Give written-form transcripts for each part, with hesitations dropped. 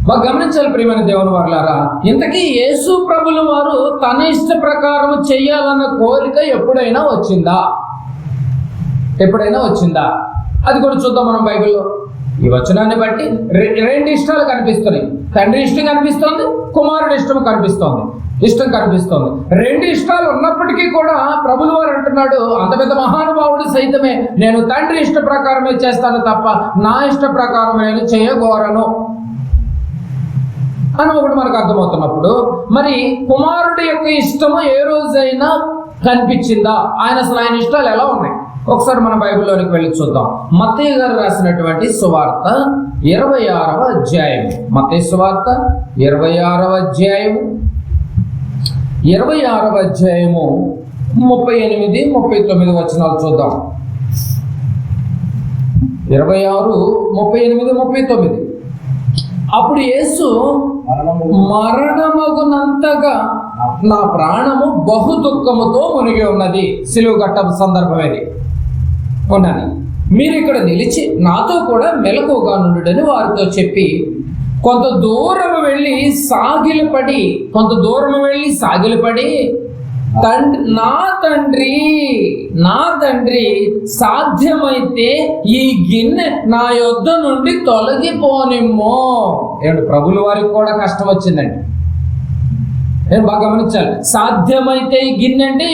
బాగా గమనించాలి ప్రియమైన దేవుని వారలారా. ఇంతకీ యేసు ప్రభుల వారు తన ఇష్ట ప్రకారం చెయ్యాలన్న కోరిక ఎప్పుడైనా వచ్చిందా? అది కూడా చూద్దాం మనం బైబిల్లో. ఈ వచనాన్ని బట్టి రెండు ఇష్టాలు కనిపిస్తున్నాయి. తండ్రి ఇష్టం కనిపిస్తోంది, కుమారుడి ఇష్టం కనిపిస్తోంది. రెండు ఇష్టాలు ఉన్నప్పటికీ కూడా ప్రభుల వారు అంటున్నాడు, అంత పెద్ద మహానుభావుడు సైతమే నేను తండ్రి ఇష్ట ప్రకారమే చేస్తాను తప్ప నా ఇష్ట ప్రకారం నేను చేయగోరను అని ఒకటి మనకు అర్థమవుతున్నప్పుడు, మరి కుమారుడి యొక్క ఇష్టము ఏ రోజైనా కనిపించిందా? ఆయన ఇష్టాలు ఎలా ఉన్నాయి? ఒకసారి మన బైబిల్లోనికి వెళ్ళి చూద్దాం. మత్తయి గారు రాసినటువంటి సువార్త 26వ అధ్యాయం. మత్తయి సువార్త 26వ అధ్యాయము 38, 39 వచనాలు చూద్దాం. 26, 38, 39. అప్పుడు యేసు, మరణమగునంతగా నా ప్రాణము బహు దుఃఖముతో మునిగి ఉన్నది. సిలువ గట్టపు సందర్భం ఇది ఉన్నది. మీరు ఇక్కడ నిలిచి నాతో కూడా మెలకువగా నుండుడని వారితో చెప్పి కొంత దూరం వెళ్ళి సాగిలపడి నా తండ్రి సాధ్యమైతే ఈ గిన్నె నా యొద్ద నుండి తొలగిపోనిమ్మో. ప్రభుల వారికి కూడా కష్టం వచ్చిందండి. నేను బాగా గమనించాలి. సాధ్యమైతే ఈ గిన్నె అంటే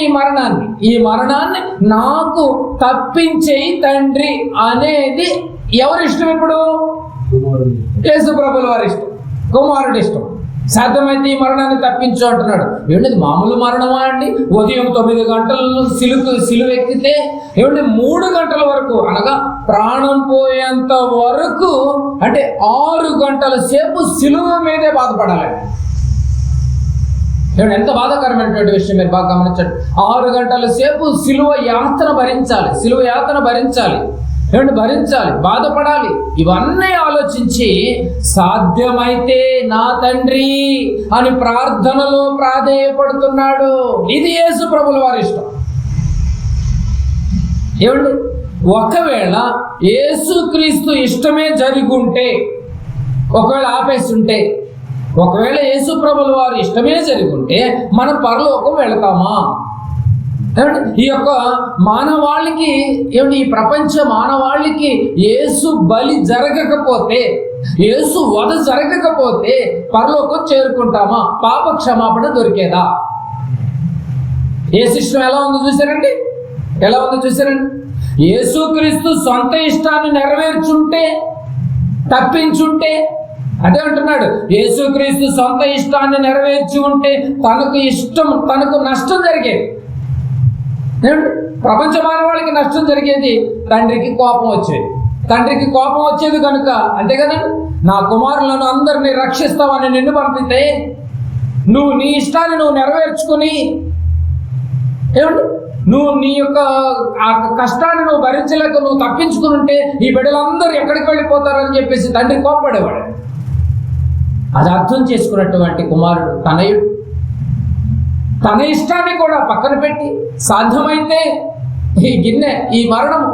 ఈ మరణాన్ని నాకు తప్పించేయి తండ్రి అనేది ఎవరి ఇష్టం? ఇప్పుడు యేసు ప్రభుల వారి ఇష్టం, కుమారుడి ఇష్టం. సాధ్యమైతే ఈ మరణాన్ని తప్పించు అంటున్నాడు. ఏమిటి మామూలు మరణమా అండి? ఉదయం 9 గంటలు సిలువ ఎక్కితే 3 గంటల వరకు, అనగా ప్రాణం పోయేంత వరకు, అంటే 6 గంటల సేపు సిలువ మీదే బాధపడాలి. ఎంత బాధాకరమైనటువంటి విషయం మీరు బాగా గమనించండి. 6 గంటల సేపు సిలువ యాతన భరించాలి, బాధపడాలి. ఇవన్నీ ఆలోచించి సాధ్యమైతే నా తండ్రి అని ప్రార్థనలో ప్రాధేయపడుతున్నాడు. ఇది యేసు ప్రభుల వారి ఇష్టం. ఒకవేళ యేసుక్రీస్తు ఇష్టమే జరుగుంటే, ఒకవేళ ఆపేస్తుంటే, ఒకవేళ యేసు ప్రభుల వారి ఇష్టమే జరుగుంటే మనం పరలోకం వెళతామా? ఈ యొక్క మానవాళికి ఈ ప్రపంచ మానవాళికి యేసు బలి జరగకపోతే, యేసు వధ జరగకపోతే పరలోకం చేరుకుంటామా? పాప క్షమాపణ దొరికేదా? యేసు ఇష్టం ఎలా ఉందో చూసారండి. యేసుక్రీస్తు సొంత ఇష్టాన్ని నెరవేర్చుంటే, తప్పించుంటే, అదే అంటున్నాడు, యేసుక్రీస్తు సొంత ఇష్టాన్ని నెరవేర్చి ఉంటే తనకు నష్టం జరిగేది. ప్రపంచ మానవాళికి నష్టం జరిగేది, తండ్రికి కోపం వచ్చేది కనుక, అంతే కదండి. నా కుమారులను అందరినీ రక్షిస్తావని నిన్ను పంపితే నువ్వు నీ ఇష్టాన్ని నెరవేర్చుకుని, నువ్వు నీ యొక్క ఆ కష్టాన్ని భరించలేక తప్పించుకుని ఉంటే ఈ బిడ్డలందరూ ఎక్కడికి వెళ్ళిపోతారని చెప్పేసి తండ్రి కోపపడేవాడు. అది అర్థం చేసుకున్నటువంటి కుమారుడు తనయుడు తన ఇష్టాన్ని కూడా పక్కన పెట్టి, సాధ్యమైతే ఈ గిన్నె, ఈ మరణం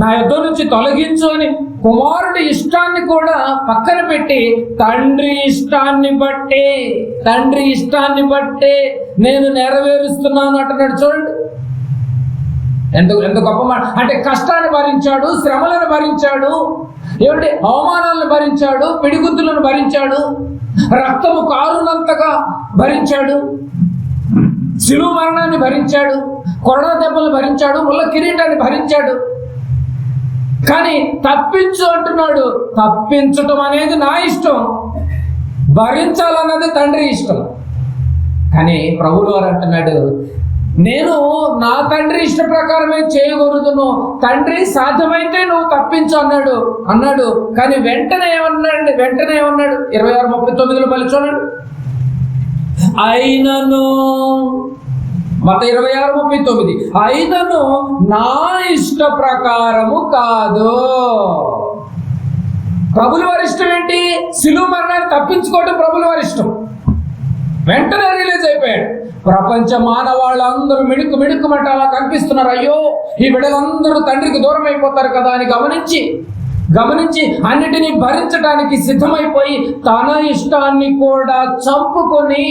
నా యొద్ద నుంచి తొలగించు అని కుమారుడి ఇష్టాన్ని కూడా పక్కన పెట్టి తండ్రి ఇష్టాన్ని బట్టే నేను నెరవేరుస్తున్నాను అంటున్నాడు. చూడండి ఎంత గొప్ప మాట. అంటే కష్టాన్ని భరించాడు, శ్రమలను భరించాడు, అవమానాలను భరించాడు, పిడిగుద్దులను భరించాడు, రక్తము కారునంతగా భరించాడు, శిలువ మరణాన్ని భరించాడు, కొరడా దెబ్బలు భరించాడు, ముళ్ళ కిరీటాన్ని భరించాడు. కానీ తప్పించు అంటున్నాడు. తప్పించటం అనేది నా ఇష్టం, భరించాలన్నది తండ్రి ఇష్టం. కానీ ప్రభువు వారు అంటున్నాడు, నేను నా తండ్రి ఇష్ట ప్రకారమే చేయకూడదును, తండ్రి సాధ్యమైతే నువ్వు తప్పించు అన్నాడు. కానీ వెంటనే ఏమన్నాడు? 26:39 మళ్ళీ చూడండి. అయినను మత్తయి 26:39, అయినను నా ఇష్ట ప్రకారము కాదు. ప్రభుల వారి ఇష్టం ఏంటి? సిలువ మరణాన్ని తప్పించుకోవడం ప్రభుల వారి ఇష్టం. వెంటనే రిలీజ్ అయిపోయాడు. ప్రపంచ మానవాళ్ళందరూ మిణుకుమంటే అలా కనిపిస్తున్నారు. అయ్యో, ఈ బిడ్డలందరూ తండ్రికి దూరం అయిపోతారు కదా అని గమనించి అన్నిటినీ భరించడానికి సిద్ధమైపోయి తన ఇష్టాన్ని కూడా చంపుకొని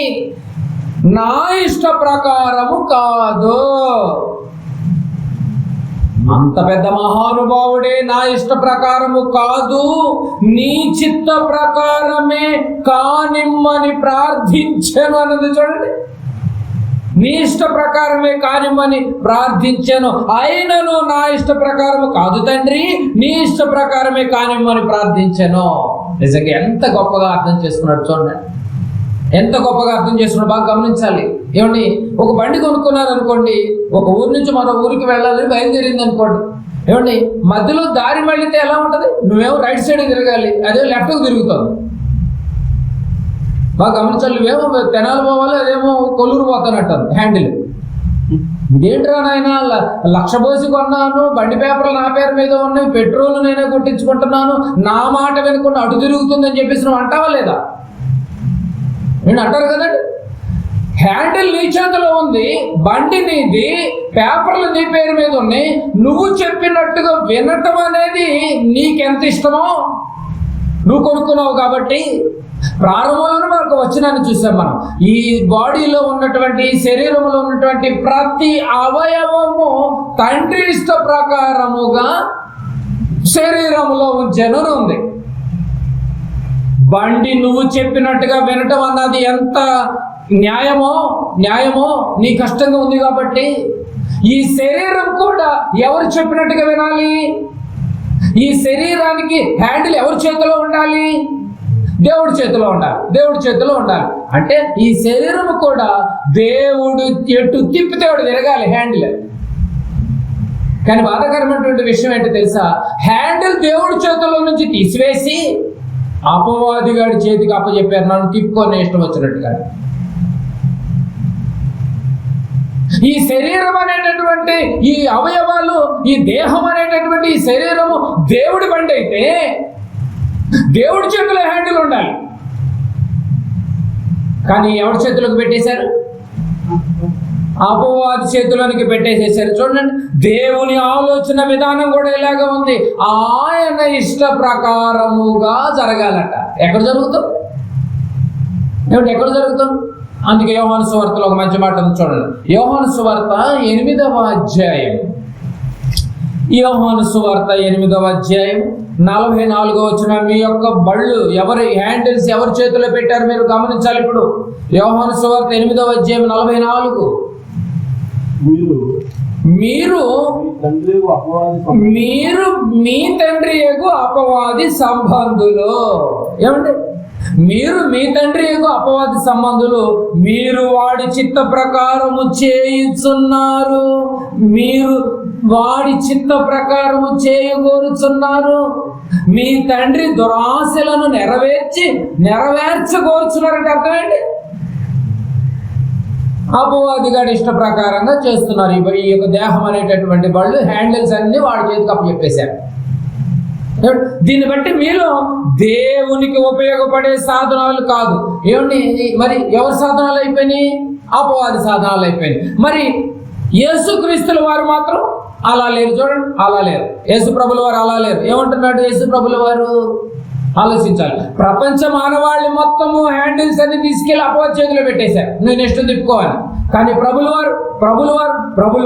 నా ఇష్ట ప్రకారము కాదు. అంత పెద్ద మహానుభావుడే నా ఇష్ట ప్రకారము కాదు, నీ చిత్త ప్రకారమే కానిమ్మని ప్రార్థించాను అన్నది చూడండి. నీ ఇష్ట ప్రకారమే కానిమ్మని ప్రార్థించాను, అయినను నా ఇష్ట ప్రకారము కాదు తండ్రి, నీ ఇష్ట ప్రకారమే కానిమ్మని ప్రార్థించాను. నిజంగా ఎంత గొప్పగా అర్థం చేసుకున్నాడు చూడండి, ఎంత గొప్పగా అర్థం చేసుకున్నాడు. బాగా గమనించాలి. ఏమండి, ఒక బండి కొనుక్కున్నారు అనుకోండి, ఒక ఊరు నుంచి మరో ఊరికి వెళ్ళాలని బయలుదేరింది అనుకోండి. ఏమండి, మధ్యలో దారి మళ్ళితే ఎలా ఉంటుంది? నువ్వేమో రైట్ సైడ్ తిరగాలి, అదే లెఫ్ట్కి తిరుగుతుంది. బాగా గమనించాలి. నువ్వేమో తెనాలి పోవాలి, అదేమో కొల్లూరు పోతానట్టు హ్యాండిల్. ఇదేంట్రా నాయన, 1,00,000 పోసి కొన్నాను, బండి పేపర్లు నా పేరు మీద ఉన్నాయి, పెట్రోల్ నేనే కొట్టించుకుంటున్నాను, నా మాట వినకుండా అటు తిరుగుతుందని చెప్పేసి నువ్వు అంటావా లేదా? నేను అంటారు కదండి. హ్యాండిల్ నీ చేతిలో ఉంది, బండి నీది, పేపర్లు నీ పేరు మీద ఉన్నాయి, నువ్వు చెప్పినట్టుగా వినటం అనేది నీకెంత ఇష్టమో. నువ్వు కొనుక్కున్నావు కాబట్టి. ప్రారంభంలోనే మనకు వచనాన్ని చూసాం మనం. ఈ బాడీలో ఉన్నటువంటి, శరీరంలో ఉన్నటువంటి ప్రతి అవయవము తండ్రి ఇష్ట ప్రకారముగా శరీరంలో ఉంచెను ఉంది. బండి నువ్వు చెప్పినట్టుగా వినటం అన్నది ఎంత న్యాయమో నీ కష్టంగా ఉంది కాబట్టి. ఈ శరీరం కూడా ఎవరు చెప్పినట్టుగా వినాలి? ఈ శరీరానికి హ్యాండిల్ ఎవరి చేతిలో ఉండాలి? దేవుడి చేతిలో ఉండాలి. దేవుడి చేతిలో ఉండాలి అంటే ఈ శరీరం కూడా దేవుడు ఎటు తిప్పితే వాడు తిరగాలి హ్యాండిల్. కానీ బాధాకరమైనటువంటి విషయం ఏంటో తెలుసా? హ్యాండిల్ దేవుడి చేతుల్లో నుంచి తీసివేసి అపవాదిగాడి చేతికి అప్పచెప్పారు, నన్ను తిప్పుకొని ఇష్టం వచ్చినట్టుగా. ఈ శరీరం అనేటటువంటి ఈ అవయవాలు, ఈ దేహం అనేటటువంటి ఈ శరీరము దేవుడి బండి అయితే దేవుడి చేతిలో హ్యాండిల్ ఉండాలి. కానీ ఎవరి చేతిలోకి పెట్టేశారు? అపవాది చేతిలోనికి పెట్టేసేసారు. చూడండి, దేవుని ఆలోచన విధానం కూడా ఇలాగే ఉంది. ఆయన ఇష్ట ప్రకారముగా జరగాలట. ఎక్కడ జరుగుతుంది? ఎక్కడ జరుగుతుంది? అందుకే యోహాను సువార్తలో ఒక మంచి మాట ఉంది చూడండి. యోహాను సువార్త 8వ అధ్యాయం, యోహాను సువార్త 8వ అధ్యాయం 44వ వచనం. మీ యొక్క బళ్ళు ఎవరి హ్యాండిల్స్ ఎవరి చేతిలో పెట్టారు మీరు గమనించాలి. ఇప్పుడు యోహాను సువార్త 8వ అధ్యాయం 44. మీరు మీ తండ్రి యగు అపవాది సంబంధులు. ఏమండి? మీరు మీ తండ్రి యగు అపవాది సంబంధులు, మీరు వాడి చిత్త ప్రకారము చేయుచున్నారు, మీరు వాడి చిత్త ప్రకారము చేయగోరుచున్నారు. మీ తండ్రి దురాశలను నెరవేర్చగోరుచున్నారంటే అర్థమేంటి? అపవాదిగాడి ఇష్ట ప్రకారంగా చేస్తున్నారు. ఈ యొక్క దేహం అనేటటువంటి వాళ్ళు హ్యాండిల్స్ అన్ని వాడి చేతికి అప్పచెప్పేశారు. దీన్ని బట్టి మీలో దేవునికి ఉపయోగపడే సాధనాలు కాదు. ఏమండి, మరి ఎవరి సాధనాలు అయిపోయినాయి? అపవాది సాధనాలు అయిపోయినాయి. మరి యేసుక్రీస్తుల వారు మాత్రం అలా లేరు. చూడండి, అలా లేరు. యేసు ప్రభుల వారు అలా లేరు. ఏమంటున్నాడు యేసు ప్రభుల వారు? ఆలోచించాలి. ప్రపంచ మానవాళి మొత్తము హ్యాండిల్స్ అన్ని తీసుకెళ్లి అపవాది చేతిలో పెట్టేశారు, నేను ఇష్టం తిప్పుకోవాలి. కానీ ప్రభుల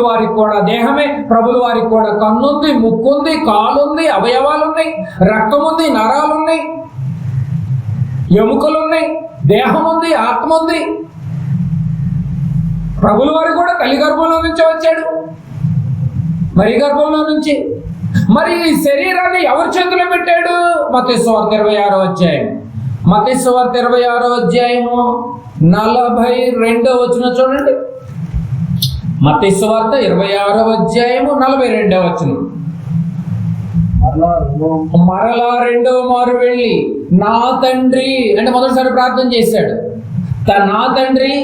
వారికి కూడా దేహమే, ప్రభుల వారికి కూడా కన్నుంది, ముక్కుంది, కాలుంది, అవయవాలు ఉన్నాయి, రక్తం ఉంది, నరాలు ఉన్నాయి, ఎముకలు ఉన్నాయి, దేహం ఉంది, ఆత్మ ఉంది. ప్రభుల వారు కూడా తల్లి గర్భంలో నుంచి వచ్చాడు, మరి గర్భంలో నుంచి. మరి ఈ శరీరాన్ని ఎవరి చేతిలో పెట్టాడు? మత్తయి సువార్త 26వ అధ్యాయం, మత్తయి సువార్త 26వ అధ్యాయము 42వ వచనం చూడండి. మత్తయి సువార్త 26వ అధ్యాయము 42వ వచనం. మరలా రెండవ మారు వెళ్ళి నా తండ్రి అంటే మొదటిసారి ప్రార్థన చేశాడు. నా తండ్రి,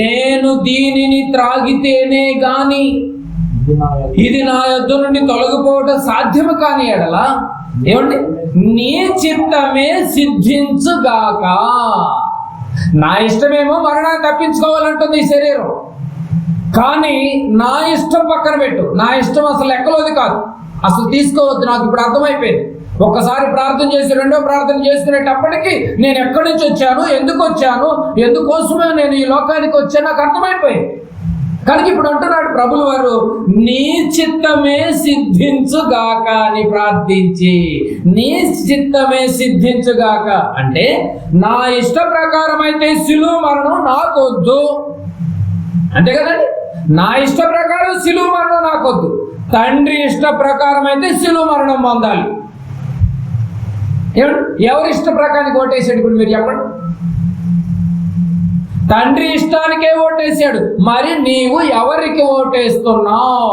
నేను దీనిని త్రాగితేనే గాని ఇది నా యొద్ద నుండి తొలగిపోవటం సాధ్యము కాని ఎడల ఏమండి నీ చిత్తమే సిద్ధించుగాక. నా ఇష్టమేమో మరణాన్ని తప్పించుకోవాలంటుంది ఈ శరీరం, కానీ నా ఇష్టం పక్కన పెట్టు. నా ఇష్టం అసలు లెక్కలోది కాదు, అసలు తీసుకోవద్దు. నాకు ఇప్పుడు అర్థమైపోయింది. ఒక్కసారి ప్రార్థన చేసి రెండో ప్రార్థన చేసుకునేటప్పటికి నేను ఎక్కడి నుంచి వచ్చాను, ఎందుకు వచ్చాను, ఎందుకోసమే నేను ఈ లోకానికి వచ్చాను నాకు అర్థమైపోయింది. కనుక ఇప్పుడు అంటున్నాడు ప్రభులు వారు, నీ చిత్తమే సిద్ధించుగాక అని ప్రార్థించి, నీ చిత్తమే సిద్ధించుగాక అంటే నా ఇష్ట ప్రకారం అయితే సిలువ మరణం నాకొద్దు, అంతే కదండి. నా ఇష్ట ప్రకారం సిలువ మరణం నాకొద్దు, తండ్రి ఇష్ట ప్రకారం అయితే సిలువ మరణం పొందాలి. ఎవరి ఇష్ట ప్రకారానికి ఓటేసాడు ఇప్పుడు మీరు చెప్పండి? తండ్రి ఇష్టానికే ఓటేశాడు. మరి నీవు ఎవరికి ఓటేస్తున్నావు?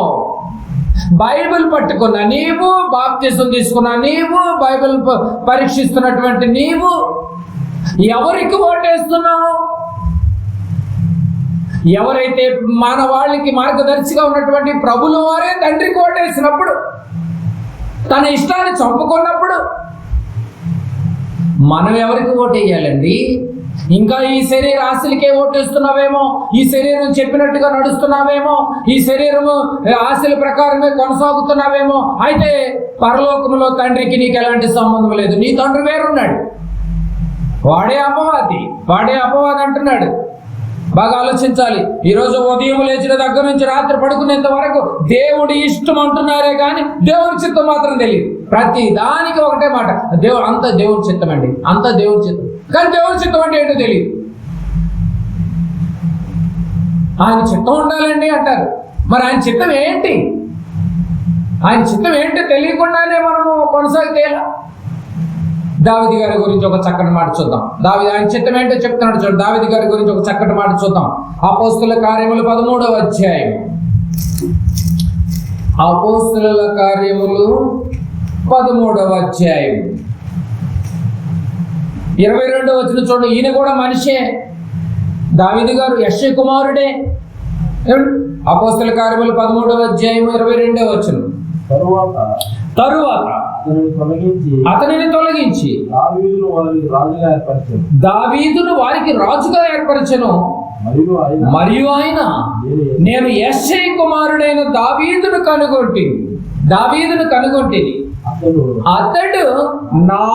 బైబిల్ పట్టుకున్నా నీవు, బాప్తిసం తీసుకున్నా నీవు, బైబిల్ పరీక్షిస్తున్నటువంటి నీవు ఎవరికి ఓటేస్తున్నావు? ఎవరైతే మానవాళికి మార్గదర్శిగా ఉన్నటువంటి ప్రభుల వారే తండ్రికి ఓటేసినప్పుడు, తన ఇష్టాన్ని చంపుకున్నప్పుడు మనం ఎవరికి ఓటేయాలండి? ఇంకా ఈ శరీర ఆశలకే ఓటేస్తున్నావేమో, ఈ శరీరం చెప్పినట్టుగా నడుస్తున్నావేమో, ఈ శరీరము ఆశల ప్రకారమే కొనసాగుతున్నావేమో, అయితే పరలోకములో తండ్రికి నీకు ఎలాంటి సంబంధం లేదు. నీ తండ్రి వేరున్నాడు, వాడే అపవాది అంటున్నాడు. బాగా ఆలోచించాలి. ఈరోజు ఉదయం లేచిన దగ్గర నుంచి రాత్రి పడుకునేంత వరకు దేవుడి ఇష్టం అంటున్నారే కానీ దేవుడి చిత్తం మాత్రం తెలియదు. ప్రతి దానికి ఒకటే మాట, అంత దేవుడి చిత్తం అండి, అంత దేవుడి చిత్తం. కానీ దేవుడి చిత్తం అంటే ఏంటో తెలియదు. ఆయన చిత్తం ఉండాలండి అంటారు. మరి ఆయన చిత్తం ఏంటి? ఆయన చిత్తం ఏంటో తెలియకుండానే మనము కొనసాగితే ఎలా? దావీదు గారి గురించి ఒక చక్కటి మాట చూద్దాం. ఆయన చిత్తం ఏంటో చెప్తున్నాడు చూడండి. దావీదు గారి గురించి ఒక చక్కటి మాట చూద్దాం. అపోస్తుల కార్యములు 13వ అధ్యాయం. అపోస్తుల కార్యములు 13వ అధ్యాయం 22వ వచనం చూడండి. ఈయన కూడా మనిషే, దావీదు గారు యెష్షయి కుమారుడే. అపోస్తుల కార్యములు 13వ అధ్యాయం 22వ వచనం. తరువాత అతనిని తొలగించి దావీదును వారికి రాజుగా ఏర్పరచెను. మరియు ఆయన, నేను యెష్షయి కుమారుడైన దావీదును కనుగొంటిని. అతడు నా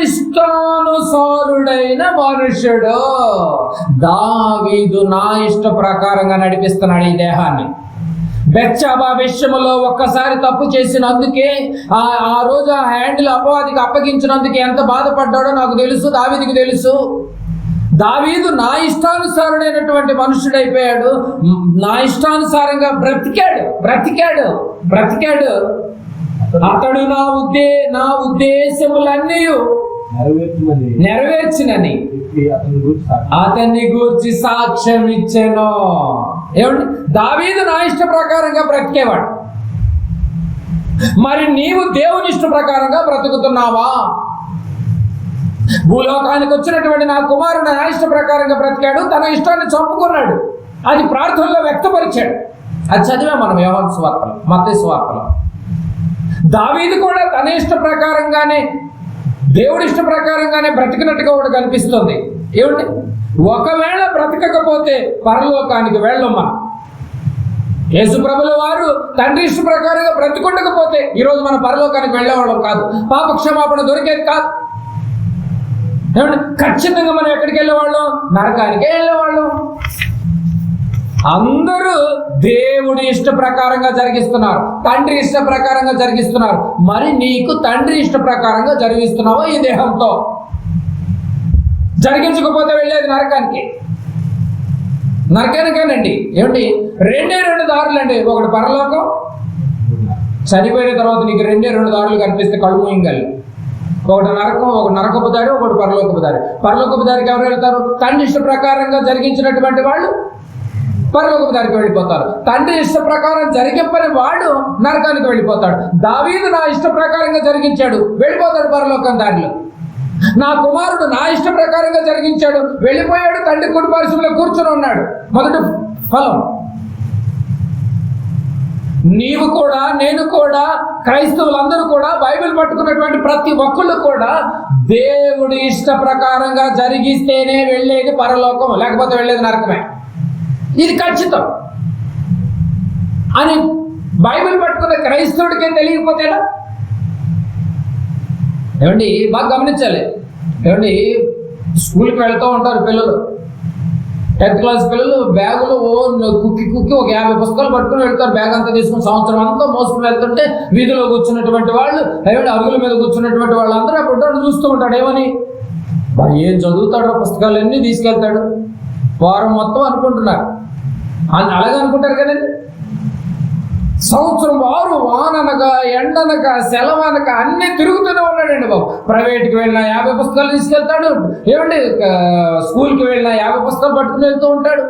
ఇష్టానుసారుడైన మనుషుడు. దావీదు నా ఇష్ట ప్రకారంగా నడిపిస్తున్నాడు ఈ దేహాన్ని. బెత్షెబా విషయములో ఒక్కసారి తప్పు చేసినందుకే ఆ రోజు ఆ హ్యాండిల్ అపవాదికి అప్పగించినందుకే ఎంత బాధపడ్డాడో నాకు తెలుసు, దావీదుకి తెలుసు. దావీదు నా ఇష్టానుసారుడైనటువంటి మనుషుడైపోయాడు. నా ఇష్టానుసారంగా బ్రతికాడు. అతడు నా ఉద్దేశములన్నీ నెరవేర్చినని అతన్ని గూర్చి సాక్ష్యం ఇచ్చాను. ఏమండి? దావీదు నా ఇష్ట ప్రకారంగా బ్రతికేవాడు. మరి నీవు దేవుని ఇష్ట ప్రకారంగా బ్రతుకుతున్నావా? భూలోకానికి వచ్చినటువంటి నా కుమారుడు నా ఇష్ట ప్రకారంగా బ్రతికాడు, తన ఇష్టాన్ని చంపుకున్నాడు, అది ప్రార్థనలో వ్యక్తపరిచాడు. అది చదివా మనం యోహాను సువార్తలో, మత్తయి సువార్తలో. దావీదు కూడా తన ఇష్ట ప్రకారంగానే, దేవుడి ఇష్ట ప్రకారంగానే బ్రతికినట్టుగా ఒకటి కనిపిస్తుంది. ఏమండి? ఒకవేళ బ్రతకకపోతే పరలోకానికి వెళ్ళమ్మా. యేసు ప్రభుల వారు తండ్రి ఇష్ట ప్రకారంగా బ్రతికుండకపోతే ఈరోజు మన పరలోకానికి వెళ్ళేవాళ్ళం కాదు, పాప క్షమాపణ దొరికేది కాదు. ఏమండి? ఖచ్చితంగా మనం ఎక్కడికి వెళ్ళేవాళ్ళం? నరకానికే వెళ్ళేవాళ్ళం. అందరూ దేవుడి ఇష్ట ప్రకారంగా జరిగిస్తున్నారు, తండ్రి ఇష్ట ప్రకారంగా జరిగిస్తున్నారు. మరి నీకు తండ్రి ఇష్ట ప్రకారంగా జరిగిస్తున్నావా ఈ దేహంతో? జరిగించకపోతే వెళ్ళేది నరకానికేనండి. ఏమండి? రెండు దారులండి. ఒకటి పరలోకం, చనిపోయిన తర్వాత నీకు రెండు దారులు కనిపిస్తే కళ్ళు మూయింగలు. ఒకటి నరకం, ఒక నరకపు దారి, ఒకటి పరలోకపు దారి. పరలోకపు దారికి ఎవరు వెళ్తారు? తండ్రి ఇష్ట ప్రకారంగా జరిగించినటువంటి వాళ్ళు పరలోకపు దారికి వెళ్ళిపోతారు. తండ్రి ఇష్ట ప్రకారం జరిగింపని వాడు నరకానికి వెళ్ళిపోతాడు. దావీదు నా ఇష్ట ప్రకారంగా జరిగించాడు, వెళ్ళిపోతాడు పరలోకం దారిలో. నా కుమారుడు నా ఇష్ట ప్రకారంగా జరిగించాడు, వెళ్ళిపోయాడు, తండ్రి కుడి పార్శ్వంలో కూర్చొని ఉన్నాడు. మొదటి ఫలం. నీవు కూడా, నేను కూడా, క్రైస్తవులందరూ కూడా, బైబిల్ పట్టుకున్నటువంటి ప్రతి ఒక్కళ్ళు కూడా దేవుడి ఇష్ట ప్రకారంగా జరిగిస్తేనే వెళ్ళేది పరలోకం, లేకపోతే వెళ్ళేది నరకమే. ఇది ఖచ్చితం అని బైబిల్ పట్టుకున్న క్రైస్తవుడికే తెలియకపోతేనా? ఏమండి బాగా గమనించాలి. ఏమండి స్కూల్కి వెళ్తూ ఉంటారు పిల్లలు, 10th క్లాస్ పిల్లలు బ్యాగులో కుక్కి ఒక 50 పుస్తకాలు పట్టుకుని వెళ్తారు. బ్యాగ్ అంతా తీసుకుని సంవత్సరం అంతా మోసుకుని వెళ్తుంటే వీధిలో కూర్చున్నటువంటి వాళ్ళు, అరుగుల మీద కూర్చున్నటువంటి వాళ్ళందరూ అప్పుడు చూస్తూ ఉంటాడు. ఏమని, ఏం చదువుతాడో, పుస్తకాలన్నీ తీసుకెళ్తాడు, వారం మొత్తం అనుకుంటున్నారు. అలాగే అనుకుంటారు కదండి. సంవత్సరం వారు వాననక ఎండనక సెలవనక అన్నీ తిరుగుతూనే ఉన్నాడండి బాబు. ప్రైవేట్కి వెళ్ళినా 50 పుస్తకాలు తీసుకెళ్తాడు. ఏమండి స్కూల్కి వెళ్ళినా 50 పుస్తకాలు పట్టుకుని వెళ్తూ ఉంటాడు.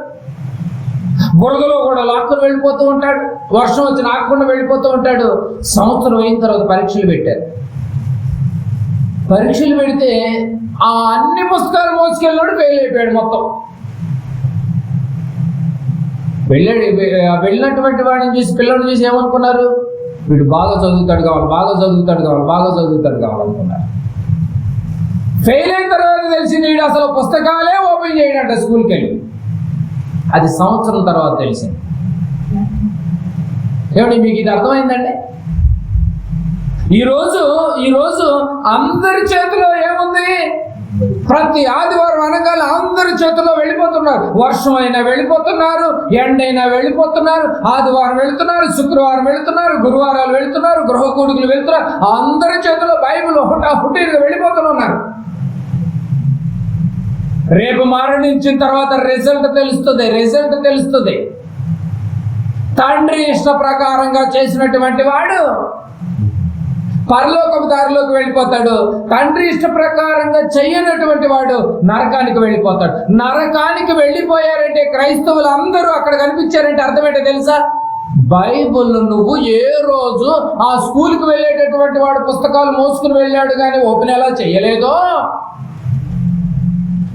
బురదలో కూడా లాక్కుని వెళ్ళిపోతూ ఉంటాడు. వర్షం వచ్చి నాకుండా వెళ్ళిపోతూ ఉంటాడు. సంవత్సరం అయిన తర్వాత పరీక్షలు పెట్టారు. పరీక్షలు పెడితే ఆ అన్ని పుస్తకాలు మోసుకెళ్ళాడు, ఫెయిల్ అయిపోయాడు మొత్తం. వెళ్ళినటువంటి వాడిని చూసి, పిల్లల్ని చూసి ఏమనుకున్నారు, వీడు బాగా చదువుతాడు కావాలనుకున్నారు. ఫెయిల్ అయిన తర్వాత తెలిసింది వీడు అసలు పుస్తకాలే ఓపెన్ చేయడంట స్కూల్కి వెళ్ళి. అది సంవత్సరం తర్వాత తెలిసింది. ఏమండి మీకు ఇది అర్థమైందండి? ఈరోజు అందరి చేతిలో ఏముంది? ప్రతి ఆదివారం అనగానే అందరి చేతుల్లో వెళ్ళిపోతున్నారు. వర్షం అయినా వెళ్ళిపోతున్నారు, ఎండైనా వెళ్ళిపోతున్నారు, ఆదివారం వెళుతున్నారు, శుక్రవారం వెళుతున్నారు, గురువారాలు వెళుతున్నారు, గృహ కూడికలు వెళుతున్నారు. అందరి చేతుల్లో బైబిల్ హుటీగా వెళ్ళిపోతున్నారు. రేపు మరణించిన తర్వాత రిజల్ట్ తెలుస్తుంది. తండ్రి ఇష్ట ప్రకారంగా చేసినటువంటి వాడు పరలోకపు దారిలోకి వెళ్ళిపోతాడు. తండ్రి ఇష్ట ప్రకారంగా చెయ్యనటువంటి వాడు నరకానికి వెళ్ళిపోతాడు. నరకానికి వెళ్ళిపోయారంటే క్రైస్తవులు అందరూ అక్కడ కనిపించారంటే అర్థమేంటో తెలుసా? బైబుల్ నువ్వు ఏ రోజు ఆ స్కూల్కి వెళ్ళేటటువంటి వాడు పుస్తకాలు మోసుకుని వెళ్ళాడు కానీ ఓపెన్ ఎలా చెయ్యలేదో,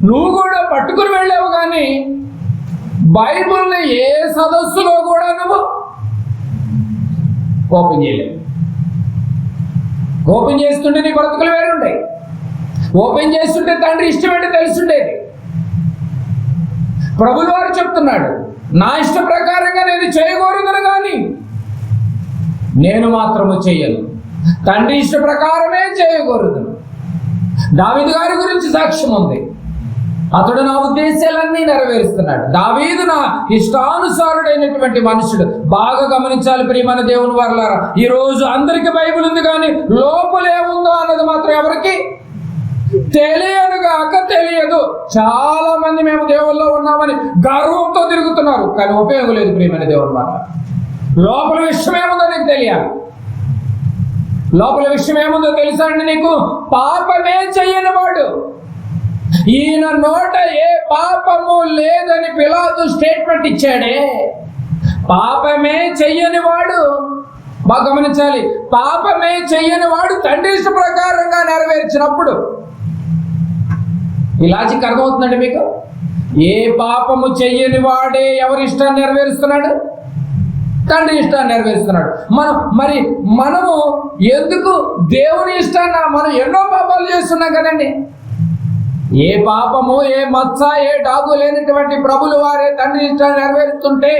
నువ్వు కూడా పట్టుకుని వెళ్ళావు కానీ బైబుల్ని ఏ సదస్సులో కూడా నువ్వు ఓపెన్ చేయలేవు. ఓపెన్ చేస్తుంటే నీ బ్రతుకులు వేరుంటాయి. ఓపెన్ చేస్తుంటే తండ్రి ఇష్టమేంటో తెలుసుండేది. ప్రభువు వారు చెప్తున్నాడు, నా ఇష్ట ప్రకారంగా నేను చేయకూడదును కానీ నేను మాత్రము చెయ్యను, తండ్రి ఇష్ట ప్రకారమే చేయకూడదును. దావీదు గారి గురించి సాక్ష్యం ఉంది. అతడు నా ఉద్దేశాలన్నీ నెరవేరుస్తున్నాడు. దావీదు నా ఇష్టానుసారుడైనటువంటి మనుషుడు. బాగా గమనించాలి ప్రియమైన దేవుని వారలారా. ఈ రోజు అందరికీ బైబిల్ ఉంది కానీ లోపలేముందో అన్నది మాత్రం ఎవరికి తెలియదు. చాలా మంది మేము దేవుల్లో ఉన్నామని గర్వంతో తిరుగుతున్నారు, కానీ ఉపయోగం లేదు ప్రియమైన దేవుని మాట. లోపల విషయం ఏముందో నీకు తెలియాలి. లోపల విషయం ఏముందో తెలుసా అండి నీకు? పాపమే చెయ్యని వాడు, ఈయన నోట ఏ పాపము లేదని పిలాతు స్టేట్మెంట్ ఇచ్చాడే, పాపమే చెయ్యని వాడు. బాగా గమనించాలి, పాపమే చెయ్యని వాడు తండ్రి ఇష్ట ప్రకారంగా నెరవేర్చినప్పుడు. ఈ లాజిక్ అర్థమవుతుందండి మీకు? ఏ పాపము చెయ్యని వాడే ఎవరి ఇష్టాన్ని నెరవేరుస్తున్నాడు? తండ్రి ఇష్టాన్ని నెరవేరుస్తున్నాడు. మనము ఎందుకు దేవుని ఇష్టాన్ని, మనం ఎన్నో పాపాలు చేస్తున్నాం కదండి. ఏ పాపము, ఏ మచ్చ, ఏ డాగు లేనటువంటి ప్రభులు వారే తండ్రి ఇష్టాన్ని నెరవేరుస్తుంటే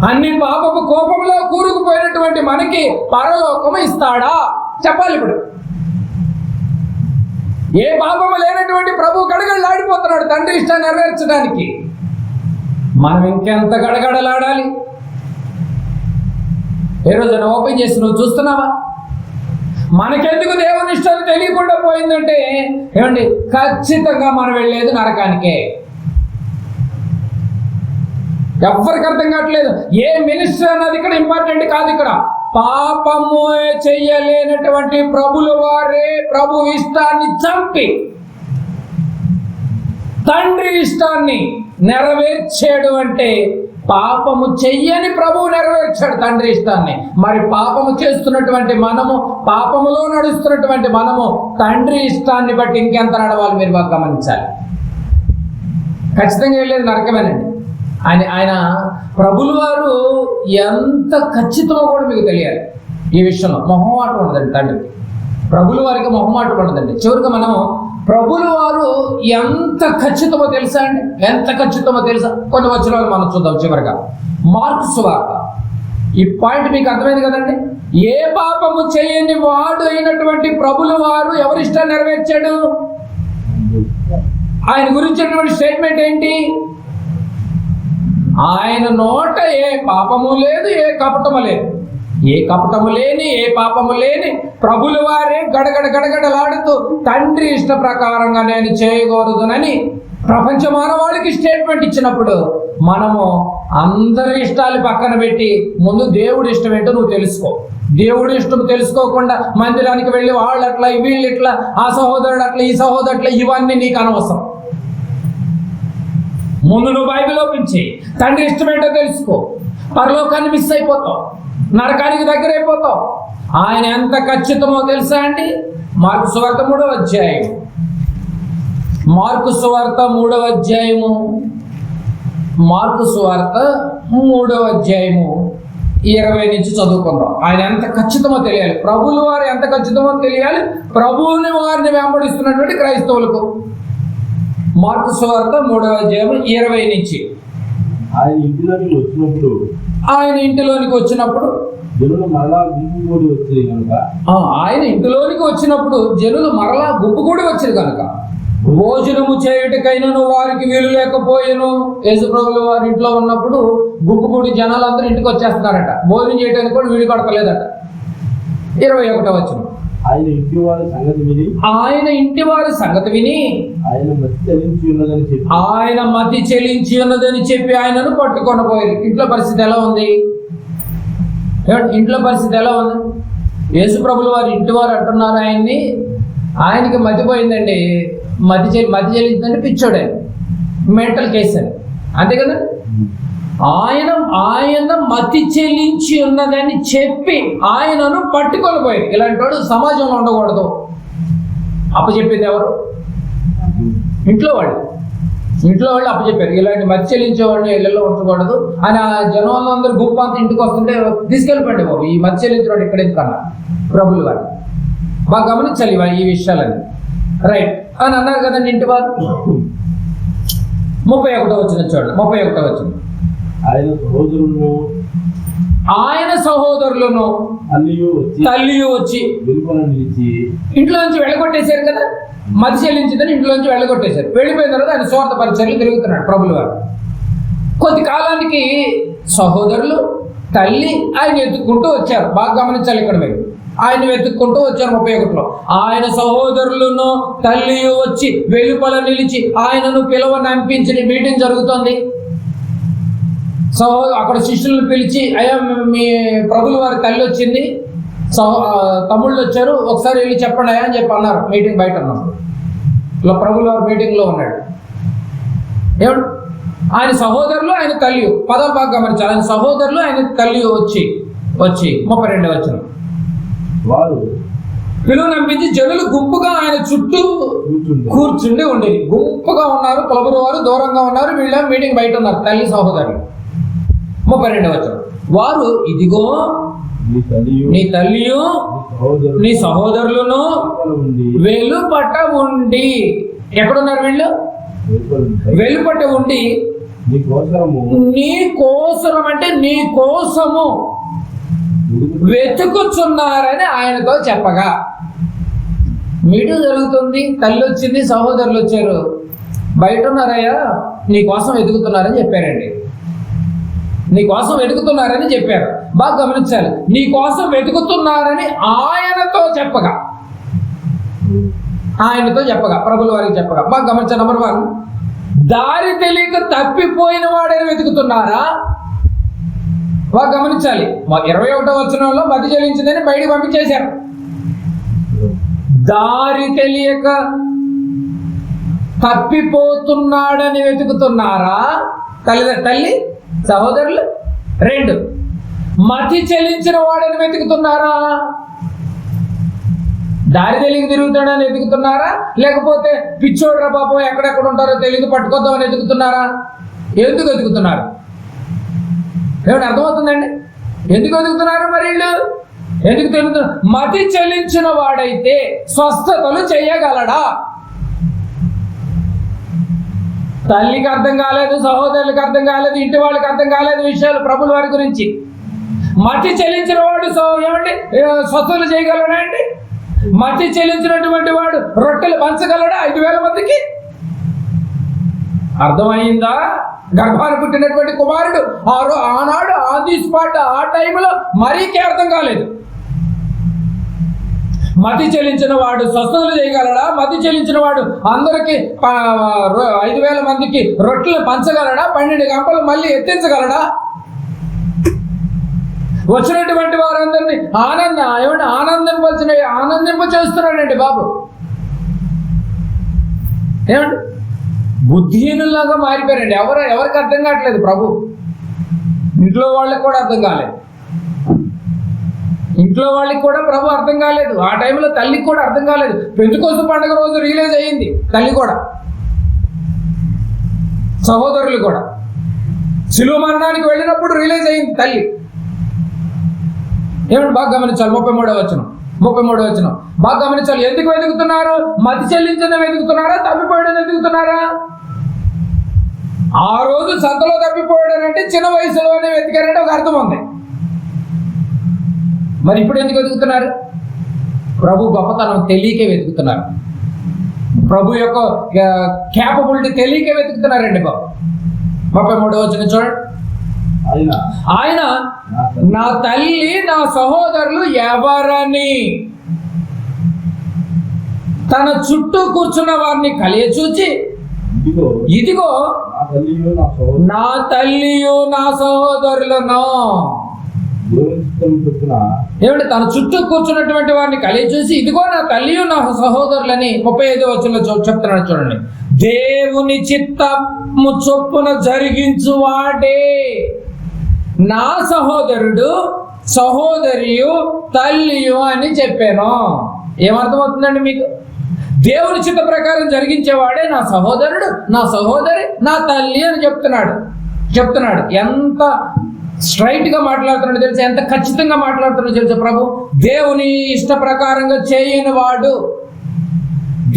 అన్ని పాపపు కోపంలో కూరుకుపోయినటువంటి మనకి పరలోకము ఇస్తాడా? చెప్పాలి. ఇప్పుడు ఏ పాపము లేనటువంటి ప్రభు గడగడలాడిపోతున్నాడు తండ్రి ఇష్టాన్ని నెరవేర్చడానికి. మనం ఇంకెంత గడగడలాడాలి? ఏ రోజున ఓపెన్ చేసి నువ్వు చూస్తున్నావా? మనకెందుకు దేవుని ఇష్టాలు తెలియకుండా పోయిందంటే ఏమండి, ఖచ్చితంగా మనం వెళ్ళేది నరకానికే. ఎవరికి అర్థం కావట్లేదు. ఏ మినిస్టర్ అన్నది ఇక్కడ ఇంపార్టెంట్ కాదు. ఇక్కడ పాపము చెయ్యలేనటువంటి ప్రభుల వారే ప్రభు ఇష్టాన్ని చంపి తండ్రి ఇష్టాన్ని నెరవేర్చాడు అంటే పాపము చెయ్యని ప్రభువు నెరవేర్చాడు తండ్రి ఇష్టాన్ని. మరి పాపము చేస్తున్నటువంటి మనము, పాపములో నడుస్తున్నటువంటి మనము తండ్రి ఇష్టాన్ని బట్టి ఇంకెంత నడవాలి మీరు బాగా గమనించాలి. ఖచ్చితంగా వెళ్ళేది నరకమేనండి. ఆయన ప్రభుల వారు ఎంత ఖచ్చితమో కూడా మీకు తెలియాలి. ఈ విషయంలో మొహమాటం ఉండదండి తండ్రికి. ప్రభుల వారికి మొహమాటం ఉండదండి. చివరిగా మనం ప్రభుల వారు ఎంత ఖచ్చితమో తెలుసా అండి? ఎంత ఖచ్చితమో తెలుసా? కొన్ని వచనాలు మనం చూద్దాం. చివరిగా మార్కు సువార్త ఈ పాయింట్ మీకు అర్థమైంది కదండి. ఏ పాపము చేయని వాడు అయినటువంటి ప్రభుల వారు ఎవరి ఇష్టాన్ని నెరవేర్చాడు? ఆయన గురించినటువంటి స్టేట్మెంట్ ఏంటి? ఆయన నోట ఏ పాపము లేదు, ఏ కపటము లేదు. ఏ కపటము లేని, ఏ పాపము లేని ప్రభుల వారే గడగడలాడుతూ తండ్రి ఇష్ట ప్రకారంగా నేను చేయకూడదునని ప్రపంచ మానవాళికి స్టేట్మెంట్ ఇచ్చినప్పుడు మనము అందరి ఇష్టాలు పక్కన పెట్టి ముందు దేవుడి ఇష్టం ఏంటో నువ్వు తెలుసుకో. దేవుడి ఇష్టం తెలుసుకోకుండా మందిరానికి వెళ్ళి వాళ్ళు అట్లా వీళ్ళు ఇట్లా, ఆ సహోదరుడు అట్లా ఈ సహోదరుడు అట్లా, ఇవన్నీ నీకు అనవసరం. ముందు నువ్వు బైబిల్ ఓపెన్ చేయి, తండ్రి ఇష్టం ఏంటో తెలుసుకో. పరలోకాన్ని మిస్ అయిపోతావు, నరకానికి దగ్గర అయిపోతావు. ఆయన ఎంత ఖచ్చితమో తెలుసా అండి? మార్కు సువార్త 3వ అధ్యాయం, మార్కు సువార్త 3వ అధ్యాయము, మార్కు సువార్త 3వ అధ్యాయము 20 నుంచి చదువుకుందాం. ఆయన ఎంత ఖచ్చితమో తెలియాలి, ప్రభువుల వారు ఎంత ఖచ్చితమో తెలియాలి ప్రభువుని వారిని వెంబడిస్తున్నటువంటి క్రైస్తవులకు. మార్కు సువార్త 3వ అధ్యాయం 20 నుంచి. ఆయన ఇంటిలోనికి వచ్చినప్పుడు జనులు మరలా గుంపుగూడి వచ్చేది కనుక, ఆయన ఇంటిలోనికి వచ్చినప్పుడు జనులు మరలా గుంపుగూడి వచ్చేది కనుక భోజనము చేయుటకైనను వారికి వీలు లేకపోయేను. యేసుప్రభుల వారి ఇంట్లో ఉన్నప్పుడు గుంపుగూడి జనాలందరూ ఇంటికి వచ్చేస్తున్నారట, భోజనం చేయడానికి కూడా వీలు పడతలేదట. 21వ వచనం. ఆయన ఇంటి వారి సంగతి విని ఆయన మతి చెలించి ఉన్నదని చెప్పి ఆయనను పట్టుకొని పోయారు. ఇంట్లో పరిస్థితి ఎలా ఉంది? ఇంట్లో పరిస్థితి ఎలా ఉంది? యేసుప్రభుల వారి ఇంటి వారు అంటున్నారు ఆయనకి మతిపోయిందండి, మతి చెల్లించిందంటే పిచ్చోడు, ఆయన మెంటల్ కేసు అని, అంతే కదా. ఆయన మతి చెల్లించి ఉన్నదని చెప్పి ఆయనను పట్టుకొని పోయారు. ఇలాంటి వాడు సమాజంలో ఉండకూడదు. అప్పచెప్పింది ఎవరు? ఇంట్లో వాళ్ళు అప్పచెప్పారు. ఇలాంటి మతి చెల్లించేవాడిని ఇళ్లలో ఉంచకూడదు అని ఆ జనంలో గుంపు అంతా ఇంటికి వస్తుంటే తీసుకెళ్ళిపోండి బాబు, ఈ మతి చెల్లించేవాడు ఇక్కడ ఎందుకన్నా ప్రభులు వారు. బాగా గమనించాలి ఈ విషయాలని, రైట్ అని అన్నారు కదండి ఇంటి వారు. 31వ వచనం చూడండి. 31వ వచనం. ఆయన సహోదరులను తల్లియు వచ్చి ఇంట్లో నుంచి వెళ్ళగొట్టేశారు కదా, మతి చెల్లించిందని ఇంట్లో నుంచి వెళ్ళగొట్టేశారు. వెళ్ళిపోయిన తర్వాత ఆయన స్వార్థ పరిచర్యలు తిరుగుతున్నాడు ప్రభుల వారు. కొద్ది కాలానికి సహోదరులు తల్లి ఆయన ఎత్తుక్కుంటూ వచ్చారు. బాగా గమనించాలి ఇక్కడ మీరు, ఆయన వెతుక్కుంటూ వచ్చారు. 31లో ఆయన సహోదరులను తల్లి వచ్చి వెలుపల నిలిచి ఆయనను పిలవనంపించిన మీటింగ్ జరుగుతుంది. అక్కడ శిష్యులను పిలిచి, అయ్యా మీ ప్రభుల వారి తల్లి వచ్చింది, తమ్ముళ్ళు వచ్చారు, ఒకసారి వెళ్ళి చెప్పండి అయ్యా అని చెప్పి అన్నారు. మీటింగ్ బయట ఉన్నప్పుడు ఇలా ప్రభుల వారి మీటింగ్లో ఉన్నాడు. ఏమంటే ఆయన సహోదరులు ఆయన తల్లి, పదం బాగా గమనించాలి, ఆయన సహోదరులు ఆయన తల్లి వచ్చి 32 వచనం. వారు పిలువ నంపించి జనులు గుంపుగా ఆయన చుట్టూ కూర్చుండి ఉండేది. గుంపుగా ఉన్నారు, కలుగురు వారు దూరంగా ఉన్నారు, వీళ్ళ మీటింగ్ బయట ఉన్నారు, తల్లి సహోదరులు. 32వ వచనం. వారు ఇదిగో నీ తల్లియు నీ సహోదరులను వెలుపట ఉండి, ఎక్కడున్నారు వీళ్ళు? వెలుపట ఉండి నీ కోసరం అంటే నీ కోసము వెతుకుచున్నారని ఆయనతో చెప్పగా. మీటింగ్ జరుగుతుంది, తల్లి వచ్చింది, సహోదరులు వచ్చారు, బయట ఉన్నారయ్యా నీ కోసం వెతుకుతున్నారని చెప్పారండి. నీ కోసం వెతుకుతున్నారని చెప్పారు. బాగా గమనించాలి, నీ కోసం వెతుకుతున్నారని ఆయనతో చెప్పగా ప్రభుల వారికి చెప్పగా. బాగా గమనించాలి. నెంబర్ 1, దారి తెలియక తప్పిపోయిన వాడని వెతుకుతున్నారా? బాగా గమనించాలి. 21వ వచనంలో మతి చెల్లించిందని బయటికి పంపించేశారు. దారి తెలియక తప్పిపోతున్నాడని వెతుకుతున్నారా? తల్లి సహోదరులు. 2, మతి చెల్లించిన వాడని వెతుకుతున్నారా? దారి తెలియక తిరుగుతాడని వెతుకుతున్నారా? లేకపోతే పిచ్చోడ్రా పాపం ఎక్కడెక్కడ ఉంటారో తెలియదు పట్టుకోద్దామని వెతుకుతున్నారా? ఎందుకు వెతుకుతున్నారు? ఏమిటి అర్థమవుతుందండి? ఎందుకు వెతుకుతున్నారు మరి వీళ్ళు? ఎందుకు తిరుగుతున్నారు? మతి చెల్లించిన వాడైతే స్వస్థతలు చేయగలడా? తల్లికి అర్థం కాలేదు, సహోదరులకు అర్థం కాలేదు, ఇంటి వాళ్ళకి అర్థం కాలేదు విషయాలు ప్రభుల వారి గురించి. మతి చెల్లించిన వాడు ఏమండి స్వస్థతలు చేయగలడా అండి? మతి చెల్లించినటువంటి వాడు రొట్టెలు పంచగలడా 5,000 మందికి? అర్థమైందా? గర్భాన్ని పుట్టినటువంటి కుమారుడు ఆనాడు ఆన్ ది స్పాట్ ఆ టైంలో మరీకే అర్థం కాలేదు. మతి చెల్లించిన వాడు స్వస్థతలు చేయగలడా? మతి చెల్లించిన వాడు అందరికి 5,000 మందికి రొట్టెలు పంచగలడా? 12 గంపలు మళ్ళీ ఎత్తించగలడా? వచ్చినటువంటి వారందరినీ ఆనందింప చేస్తున్నాడండి బాబు. ఏమండి బుద్ధిహీనులాగా మారిపోయారండి. ఎవరికి అర్థం కావట్లేదు ప్రభు. ఇంట్లో వాళ్ళకి కూడా అర్థం కాలేదు. ఇంట్లో వాళ్ళకి కూడా ప్రభు అర్థం కాలేదు. ఆ టైంలో తల్లికి కూడా అర్థం కాలేదు. పెంతుకోస్తు పండుగ రోజు రియలైజ్ అయ్యింది తల్లి కూడా, సహోదరులు కూడా. శిలువ మరణానికి వెళ్ళినప్పుడు రియలైజ్ అయ్యింది తల్లి. ఏమంటే బాగా గమనించాలి. 33వ వచనం బాగా గమనించాలి. ఎందుకు వెతుకుతున్నారు? మతి చెల్లించిన వెతుకుతున్నారా? తప్పిపోయాడని వెతుకుతున్నారా? ఆ రోజు సంతలో తప్పిపోయాడనంటే చిన్న వయసులోనే వెతికారంటే ఒక అర్థం ఉంది. మరి ఇప్పుడు ఎందుకు వెతుకుతున్నారు? ప్రభు గొప్పతనం తెలియకే వెతుకుతున్నారు. ప్రభు యొక్క క్యాపబిలిటీ తెలియకే వెతుకుతున్నారండి బాబు. 33వ వచనం చూడండి. ఆయన నా తల్లి నా సహోదరులు ఎవరని తన చుట్టూ కూర్చున్న వారిని కలియ చూచి, ఇదిగో నా తల్లియు నా సహోదరులను. ఏమంటే తన చుట్టూ కూర్చున్నటువంటి వారిని కలిగి చూసి, ఇదిగో నా తల్లియు నా సహోదరులని 35వ వచనంలో చెప్తున్నాడు చూడండి. దేవుని చిత్తము చొప్పున జరిగించువాడే నా సహోదరుడు సహోదరియు తల్లియు అని చెప్పాను. ఏమర్థమవుతుందండి మీకు? దేవుని చిత్త ప్రకారం జరిగించేవాడే నా సహోదరుడు, నా సహోదరి, నా తల్లి అని చెప్తున్నాడు. ఎంత స్ట్రైట్ గా మాట్లాడుతున్నాడు తెలుసా? ఎంత ఖచ్చితంగా మాట్లాడుతున్నాడు తెలుసా ప్రభు? దేవుని ఇష్ట ప్రకారంగా చేయని వాడు,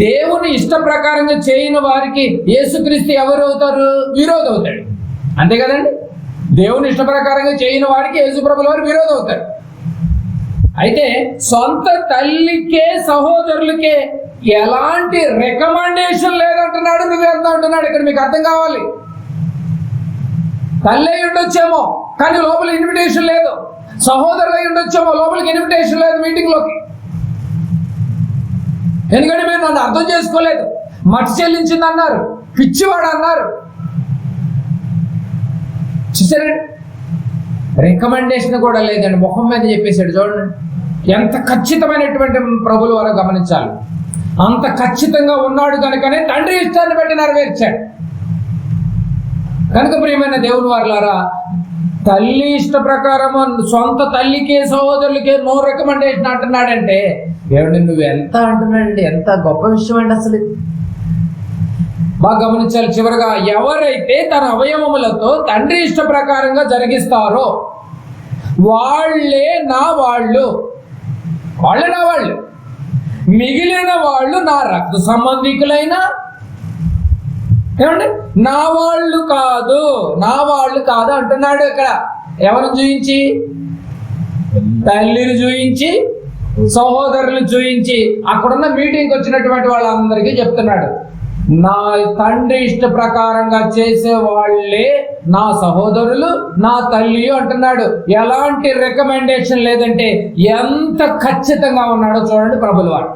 దేవుని ఇష్ట ప్రకారంగా చేయని వారికి యేసుక్రీస్తు ఎవరు అవుతారు? విరోధి అవుతాడు. అంతే కదండి? దేవుని ఇష్ట ప్రకారంగా చేయని వాడికి యేసుప్రభుల వారు విరోధి అవుతాడు. అయితే సొంత తల్లికే సహోదరులకే ఎలాంటి రికమెండేషన్ లేదంటున్నాడు. నువ్వెంత అంటున్నాడు ఇక్కడ మీకు అర్థం కావాలి. తల్లి అయి ఉండొచ్చేమో కానీ లోపల ఇన్విటేషన్ లేదు. సహోదరులు అయి ఉండొచ్చేమో లోపలికి ఇన్విటేషన్ లేదు మీటింగ్లోకి. ఎందుకంటే మీరు నన్ను అర్థం చేసుకోలేదు, మతి చెల్లించింది అన్నారు, పిచ్చివాడు అన్నారు. చూసారండి, రికమెండేషన్ కూడా లేదండి, ముఖం మీద చెప్పేశాడు. చూడండి ఎంత ఖచ్చితమైనటువంటి ప్రభుల వారు గమనించాలి. అంత ఖచ్చితంగా ఉన్నాడు కనుకనే తండ్రి ఇష్టాన్ని బట్టి నెరవేర్చాడు. కనుక ప్రియమైన దేవుని వారులారా, తల్లి ఇష్ట ప్రకారము సొంత తల్లికే సహోదరులకే నో రికమెండేషన్ అంటున్నాడంటే దేవుడు నువ్వు ఎంత అంటున్నాడండి. ఎంత గొప్ప విషయం అండి అసలు. బాగా గమనించాలి. చివరగా ఎవరైతే తన అవయవములతో తండ్రి ఇష్ట ప్రకారంగా జరిగిస్తారో వాళ్ళే నా వాళ్ళు, మిగిలిన వాళ్ళు నా రక్త సంబంధికులైనా ఏమండి నా వాళ్ళు కాదు అంటున్నాడు ఇక్కడ. ఎవరిని చూయించి? తల్లిని చూయించి, సహోదరులు చూయించి, అక్కడున్న మీటింగ్కి వచ్చినటువంటి వాళ్ళందరికీ చెప్తున్నాడు, నా తండ్రి ఇష్ట ప్రకారంగా చేసే వాళ్ళే నా సహోదరులు, నా తల్లి అంటున్నాడు. ఎలాంటి రికమెండేషన్ లేదంటే ఎంత ఖచ్చితంగా ఉన్నాడో చూడండి ప్రభుల వారు.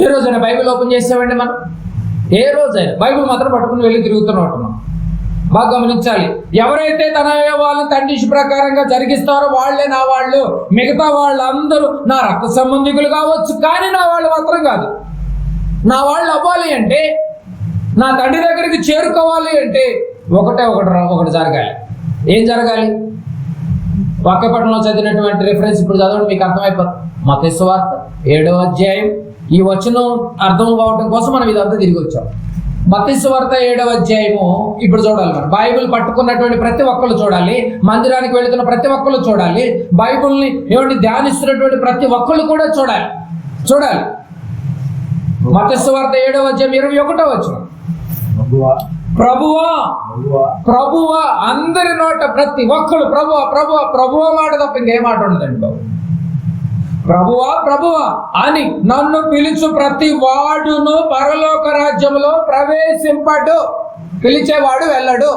ఏ రోజైనా బైబిల్ ఓపెన్ చేసామండి మనం? ఏ రోజైనా బైబిల్ మాత్రం పట్టుకుని వెళ్ళి తిరుగుతున్నట్టున్నాం. బాగా గమనించాలి. ఎవరైతే తన వాళ్ళని తండ్రి ఇష్ట ప్రకారంగా జరిగిస్తారో వాళ్ళే నా వాళ్ళు, మిగతా వాళ్ళందరూ నా రక్త సంబంధికులు కావచ్చు కానీ నా వాళ్ళు మాత్రం కాదు. నా వాళ్ళు అవ్వాలి అంటే, నా తండ్రి దగ్గరికి చేరుకోవాలి అంటే ఒకటి జరగాలి. ఏం జరగాలి? వాక్యపట్నంలో చదివినటువంటి రిఫరెన్స్ ఇప్పుడు చదవండి, మీకు అర్థమైపోతుంది. మత్తయి సువార్త 7వ అధ్యాయం. ఈ వచనం అర్థం కావడం కోసం మనం ఇదంతా తిరిగి వచ్చాం. మత్తయి సువార్త 7వ అధ్యాయము ఇప్పుడు చూడాలి. మనం బైబిల్ పట్టుకున్నటువంటి ప్రతి ఒక్కరు చూడాలి, మందిరానికి వెళుతున్న ప్రతి ఒక్కరు చూడాలి, బైబిల్ని ధ్యానిస్తున్నటువంటి ప్రతి ఒక్కరు కూడా చూడాలి. మత్తయి సువార్త 7వ అధ్యాయం 21వ వచనం. ప్రభువా ప్రభువా ప్రభువా. అందరి నోట ప్రతి ఒక్కడు ప్రభువా ప్రభువా ప్రభువా మాట తప్ప ఇంకే మాట ఉండదండి బాబు. ప్రభువా ప్రభువా అని నన్ను పిలుచు ప్రతి వాడును పరలోక రాజ్యంలో ప్రవేశింపడు. పిలిచేవాడు వెళ్ళడు.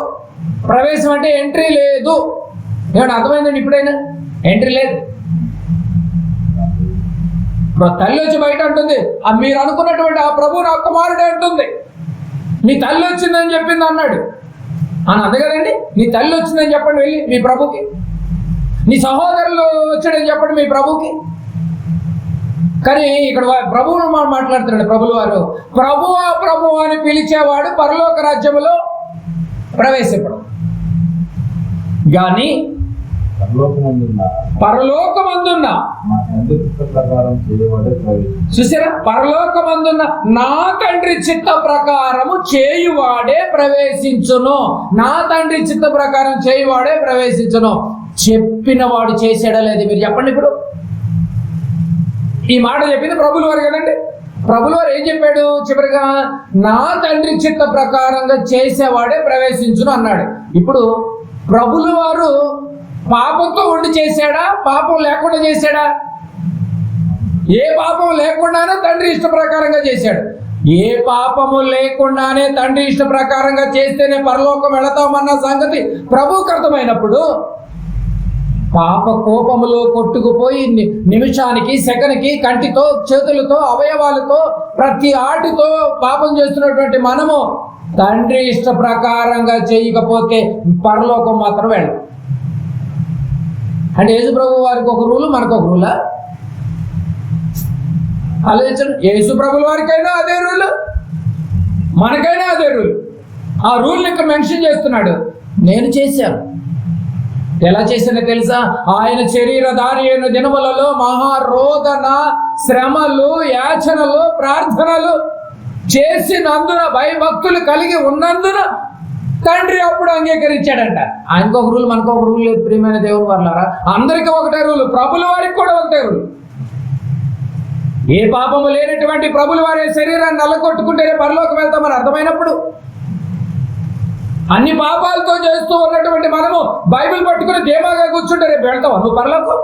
ప్రవేశం అంటే ఎంట్రీ లేదు. ఏమన్నా అర్థమైందండి? ఇప్పుడైనా ఎంట్రీ లేదు. తల్లి వచ్చి బయట అంటుంది, మీరు అనుకున్నటువంటి ఆ ప్రభు నా కుమారుడే అంటుంది. నీ తల్లి వచ్చిందని చెప్పింది అన్నాడు అని అంది కదండి. నీ తల్లి వచ్చిందని చెప్పండి వెళ్ళి మీ ప్రభుకి. నీ సహోదరులు వచ్చాడని చెప్పండి మీ ప్రభుకి. కానీ ఇక్కడ ప్రభువును మాట్లాడుతున్నాడు ప్రభుల వారు. ప్రభువా ప్రభువా అని పిలిచేవాడు పరలోక రాజ్యములో ప్రవేశింపడు. కానీ పరలోకమందున్న మా తండ్రి చిత్త ప్రకారం చేయవాడే ప్రవేశించును. చూసారా? పరలోకమందున్న నా తండ్రి చిత్త ప్రకారము చేయువాడే ప్రవేశించును. నా తండ్రి చిత్త ప్రకారం చేయువాడే ప్రవేశించును. చెప్పిన వాడు చేసాడా లేదు మీరు చెప్పండి. ఇప్పుడు ఈ మాట చెప్పింది ప్రభుల వారు కదండి. ప్రభుల వారు ఏం చెప్పాడు చివరిగా? నా తండ్రి చిత్త ప్రకారంగా చేసేవాడే ప్రవేశించును అన్నాడు. ఇప్పుడు ప్రభుల వారు పాపంతో ఉండి చేశాడా, పాపం లేకుండా చేశాడా? ఏ పాపం లేకుండానే తండ్రి ఇష్ట ప్రకారంగా చేశాడు. ఏ పాపము లేకుండానే తండ్రి ఇష్ట ప్రకారంగా చేస్తేనే పరలోకం వెళతామన్న సంగతి ప్రభువుకు అర్థమైనప్పుడు పాప కోపములో కొట్టుకుపోయి నిమిషానికి సెకనికి కంటితో చేతులతో అవయవాలతో ప్రతి ఆటితో పాపం చేస్తున్నటువంటి మనము తండ్రి ఇష్ట ప్రకారంగా చేయకపోతే పరలోకం మాత్రం వెళ్ళం. అంటే యేసు ప్రభు వారికి ఒక రూలు, మనకు ఒక రూలా? ఆలోచించండి. యేసు ప్రభుల వారికైనా అదే రూలు, మనకైనా అదే రూల్. ఆ రూల్ని ఇక్కడ మెన్షన్ చేస్తున్నాడు. నేను చేశాను. ఎలా చేశానో తెలుసా? ఆయన శరీరధారి అయిన దినములలో మహారోదన, శ్రమలు, యాచనలు, ప్రార్థనలు చేసినందున, భయభక్తులు కలిగి ఉన్నందున తండ్రి అప్పుడు అంగీకరించాడంట. ఆయనకు ఒక రూల్, మనకు ఒక రూల్ లేదు. ప్రియమైన దేవుని వర్లారా, అందరికీ ఒకటే రూల్, ప్రభుల వారికి కూడా ఒకటే రూల్. ఏ పాపము లేనటువంటి ప్రభుల వారి శరీరాన్ని నల్లగొట్టుకుంటేనే పరలోకి వెళ్తామని అర్థమైనప్పుడు, అన్ని పాపాలతో చేస్తూ ఉన్నటువంటి మనము బైబిల్ పట్టుకుని ధీమాగా కూర్చుంటే రేపు వెళ్తావా నువ్వు పరలోకం?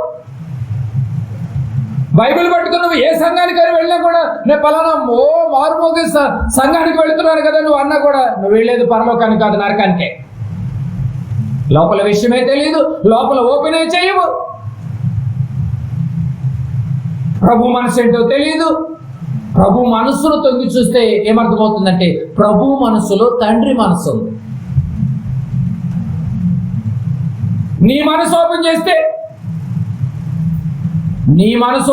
బైబిల్ పట్టుకుని నువ్వు ఏ సంఘానికి వెళ్ళినా కూడా నేను పలానా మారుమోగి సంఘానికి వెళుతున్నాను కదా నువ్వు అన్నా కూడా నువ్వు వెళ్ళేది పరలోకానికి కాదు, నరకానికే. లోపల విషయమే తెలియదు, లోపల ఓపెనే చేయవు. ప్రభు మనసు ఏంటో తెలియదు. ప్రభు మనస్సును తొంగి చూస్తే ఏమర్థమవుతుందంటే ప్రభు మనస్సులో తండ్రి మనసు ఉంది. నీ మనసు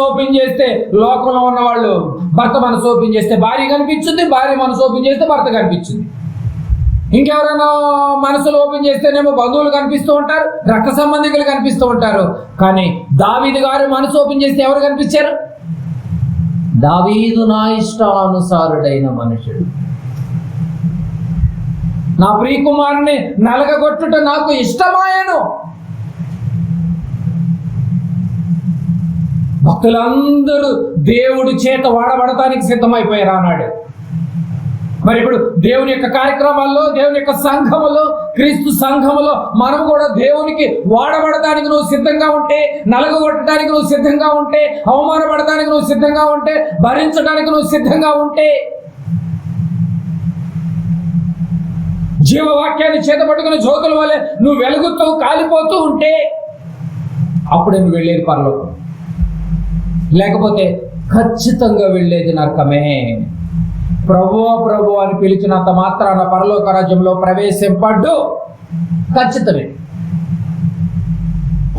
ఓపెన్ చేస్తే లోకంలో ఉన్న వాళ్ళు భర్త మనసు ఓపెన్ చేస్తే భార్య కనిపించింది, భార్య మనసు ఓపెన్ చేస్తే భర్త కనిపించింది. ఇంకెవరైనా మనసులు ఓపెన్ చేస్తేనేమో బంధువులు కనిపిస్తూ ఉంటారు, రక్త సంబంధికులు కనిపిస్తూ ఉంటారు. కానీ దావీదు గారు మనసు ఓపెన్ చేస్తే ఎవరు కనిపించారు? దావీదు నా ఇష్టానుసారుడైన మనుషుడు, నా ప్రియకుమారుని నలగగొట్టుట నాకు ఇష్టమాయను. భక్తులందరూ దేవుడి చేత వాడబడటానికి సిద్ధమైపోయారు అన్నాడు. మరి ఇప్పుడు దేవుని యొక్క కార్యక్రమాల్లో, దేవుని యొక్క సంఘములో, క్రీస్తు సంఘములో మనం కూడా దేవునికి వాడబడటానికి నువ్వు సిద్ధంగా ఉంటే, నలగొట్టడానికి నువ్వు సిద్ధంగా ఉంటే, అవమానపడటానికి నువ్వు సిద్ధంగా ఉంటే, భరించడానికి నువ్వు సిద్ధంగా ఉంటే, జీవవాక్యాన్ని చేతపట్టుకుని జ్యోతుల వలె నువ్వు వెలుగుతూ కాలిపోతూ ఉంటే అప్పుడే నువ్వు వెళ్ళేది పరలోకం. లేకపోతే ఖచ్చితంగా వెళ్ళేది నరకమే. ప్రభువా ప్రభు అని పిలిచినంత మాత్రాన పరలోక రాజ్యంలో ప్రవేశింపడ్డు. ఖచ్చితమే.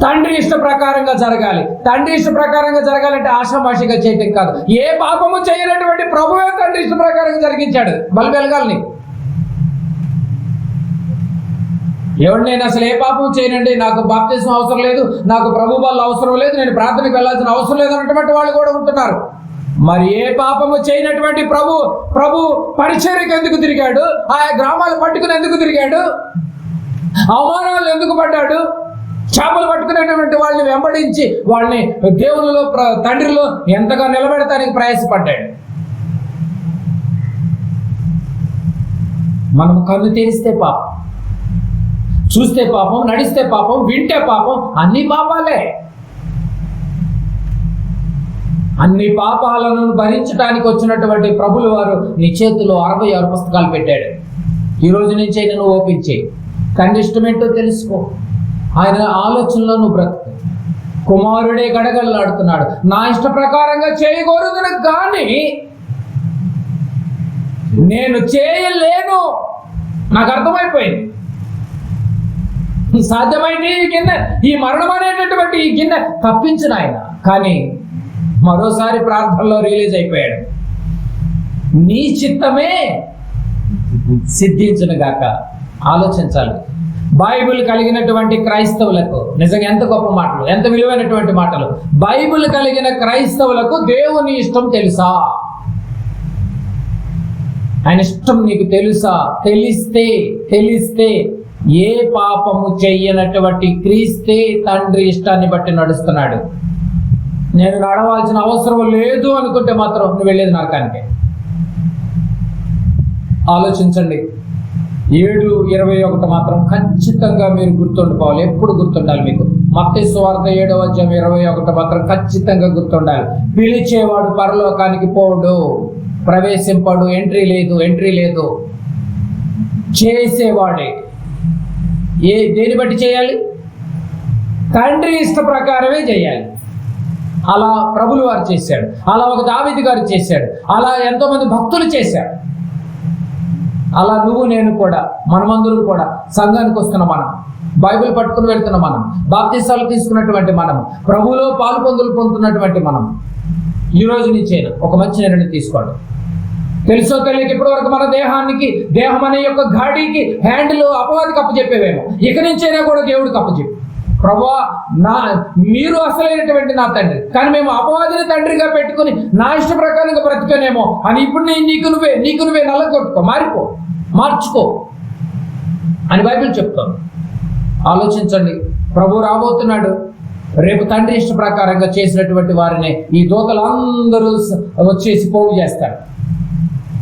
తండ్రి ఇష్ట ప్రకారంగా జరగాలి. తండ్రి ఇష్ట ప్రకారంగా జరగాలంటే ఆషామాషిగా చేయటం కాదు. ఏ పాపము చేయనటువంటి ప్రభువే తండ్రి ఇష్ట ప్రకారంగా జరిగించాడు. బలి వెలగాలని ఎవరు? నేను అసలు ఏ పాపం చేయనండి, నాకు బాప్తిస్మం అవసరం లేదు, నాకు ప్రభు బల్ల అవసరం లేదు, నేను ప్రార్థనకు వెళ్ళాల్సిన అవసరం లేదు అన్నటువంటి వాళ్ళు కూడా ఉంటున్నారు. మరి ఏ పాపము చేయనటువంటి ప్రభు పరిచర్యకు ఎందుకు తిరిగాడు? ఆయా గ్రామాలు పట్టుకుని ఎందుకు తిరిగాడు? అవమానాలు ఎందుకు పడ్డాడు? చేపలు పట్టుకునేటువంటి వాళ్ళని వెంబడించి వాళ్ళని దేవునిలో తండ్రిలో ఎంతగా నిలబెడతానికి ప్రయాసపడ్డాడు. మనం కన్ను తెరిస్తే పాపం, చూస్తే పాపం, నడిస్తే పాపం, వింటే పాపం, అన్ని పాపాలే. అన్ని పాపాలను భరించడానికి వచ్చినటువంటి ప్రభులు వారు నీ చేతిలో 66 పుస్తకాలు పెట్టాడు. ఈ రోజు నుంచి అయినా నువ్వు ఓపెన్ చేయి. తండ్రి ఇష్టమేంటో తెలుసుకో. ఆయన ఆలోచనలో నువ్వు బ్రతుకు. కుమారుడే గడగడలాడుతున్నాడు, నా ఇష్ట ప్రకారంగా చేయకూడదు కానీ నేను చేయలేను. నాకు అర్థమైపోయింది. సాధ్యమైంది ఈ గిన్నె, ఈ మరణం అనేటటువంటి ఈ గిన్నె తప్పించిన ఆయన. కానీ మరోసారి ప్రార్థనలో రిలీజ్ అయిపోయాడు. నీ చిత్తమే సిద్ధించును గాక. ఆలోచించాలి. బైబిల్ కలిగినటువంటి క్రైస్తవులకు నిజంగా ఎంత గొప్ప మాటలు, ఎంత విలువైనటువంటి మాటలు. బైబిల్ కలిగిన క్రైస్తవులకు దేవుని ఇష్టం తెలుసా? ఆయన ఇష్టం నీకు తెలుసా? తెలిస్తే ఏ పాపము చెయ్యనటువంటి క్రీస్తే తండ్రి ఇష్టాన్ని బట్టి నడుస్తున్నాడు. నేను నడవాల్సిన అవసరం లేదు అనుకుంటే మాత్రం నువ్వు వెళ్ళేది నరకానికి. ఆలోచించండి. 7:21 మాత్రం ఖచ్చితంగా మీరు గుర్తుండిపోవాలి. ఎప్పుడు గుర్తుండాలి మీకు. మత్తయి సువార్త 7:21 మాత్రం ఖచ్చితంగా గుర్తుండాలి. పిలిచేవాడు పరలోకానికి పోడు, ప్రవేశింపడు, ఎంట్రీ లేదు. చేసేవాడే. దేని బట్టి చేయాలి? తండ్రి ఇష్ట ప్రకారమే చేయాలి. అలా ప్రభులు వారు చేశాడు, అలా ఒక దావీదు గారు చేశాడు, అలా ఎంతో మంది భక్తులు చేశారు. అలా నువ్వు నేను కూడా, మనమందరం కూడా సంఘానికి వస్తున్న మనం, బైబిల్ పట్టుకుని వెళ్తున్న మనం, బాప్తిసాలు తీసుకున్నటువంటి మనం, ప్రభువులో పాలు పొందుతున్నటువంటి మనం, ఈ రోజు నుంచైనా ఒక మంచి నిర్ణయం తీసుకోండి. తెలుసో తెలియక ఇప్పటి వరకు మన దేహం అనే యొక్క గాడికి హ్యాండిల్ అపవాదికి అప్పచెప్పేవేమో, ఇక నుంచైనా కూడా దేవుడికి అప్పచెప్పు. ప్రభువా, మీరు అసలైనటువంటి నా తండ్రి, కానీ మేము అపవాదిని తండ్రిగా పెట్టుకుని నా ఇష్ట ప్రకారంగా బ్రతికానేమో అని ఇప్పుడు నీకు నువ్వే నల్లగొట్టుకో, మార్చుకో అని బైబిల్ చెప్తాం. ఆలోచించండి. ప్రభు రాబోతున్నాడు. రేపు తండ్రి ఇష్ట ప్రకారంగా చేసినటువంటి వారిని ఈ దూతలందరూ వచ్చేసి పోగు చేస్తారు.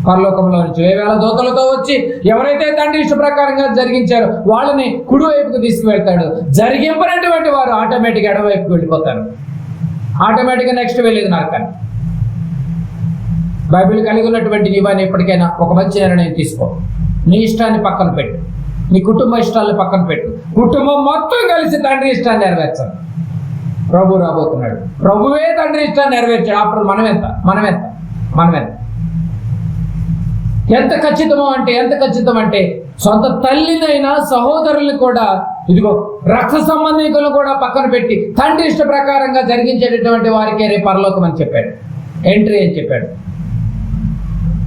పరలోకంలో నుంచి 1000 దూతలతో వచ్చి ఎవరైతే తండ్రి ఇష్ట ప్రకారంగా జరిగించారో వాళ్ళని కుడివైపుకు తీసుకువెళ్తాడు. జరిగింపనటువంటి వారు ఆటోమేటిక్గా ఎడవైపుకి వెళ్ళిపోతారు. ఆటోమేటిక్గా నెక్స్ట్ వెళ్ళేది నరకాన్ని. బైబిల్ కలిగి ఉన్నటువంటి నీవాన్ని ఎప్పటికైనా ఒక మంచి నిర్ణయం తీసుకో. నీ ఇష్టాన్ని పక్కన పెట్టు, నీ కుటుంబ ఇష్టాలను పక్కన పెట్టు. కుటుంబం మొత్తం కలిసి తండ్రి ఇష్టాన్ని నెరవేర్చాలి. ప్రభు రాబోతున్నాడు. ప్రభువే తండ్రి ఇష్టాన్ని నెరవేర్చాడు. అప్పుడు మనమెంత ఎంత ఖచ్చితం అంటే సొంత తల్లినైనా సహోదరుల్ని కూడా, ఇదిగో రక్త సంబంధికులను కూడా పక్కన పెట్టి తండ్రి ఇష్ట ప్రకారంగా జరిగించేటటువంటి వారికే రేపు పరలోకం అని చెప్పాడు, ఎంట్రీ అని చెప్పాడు.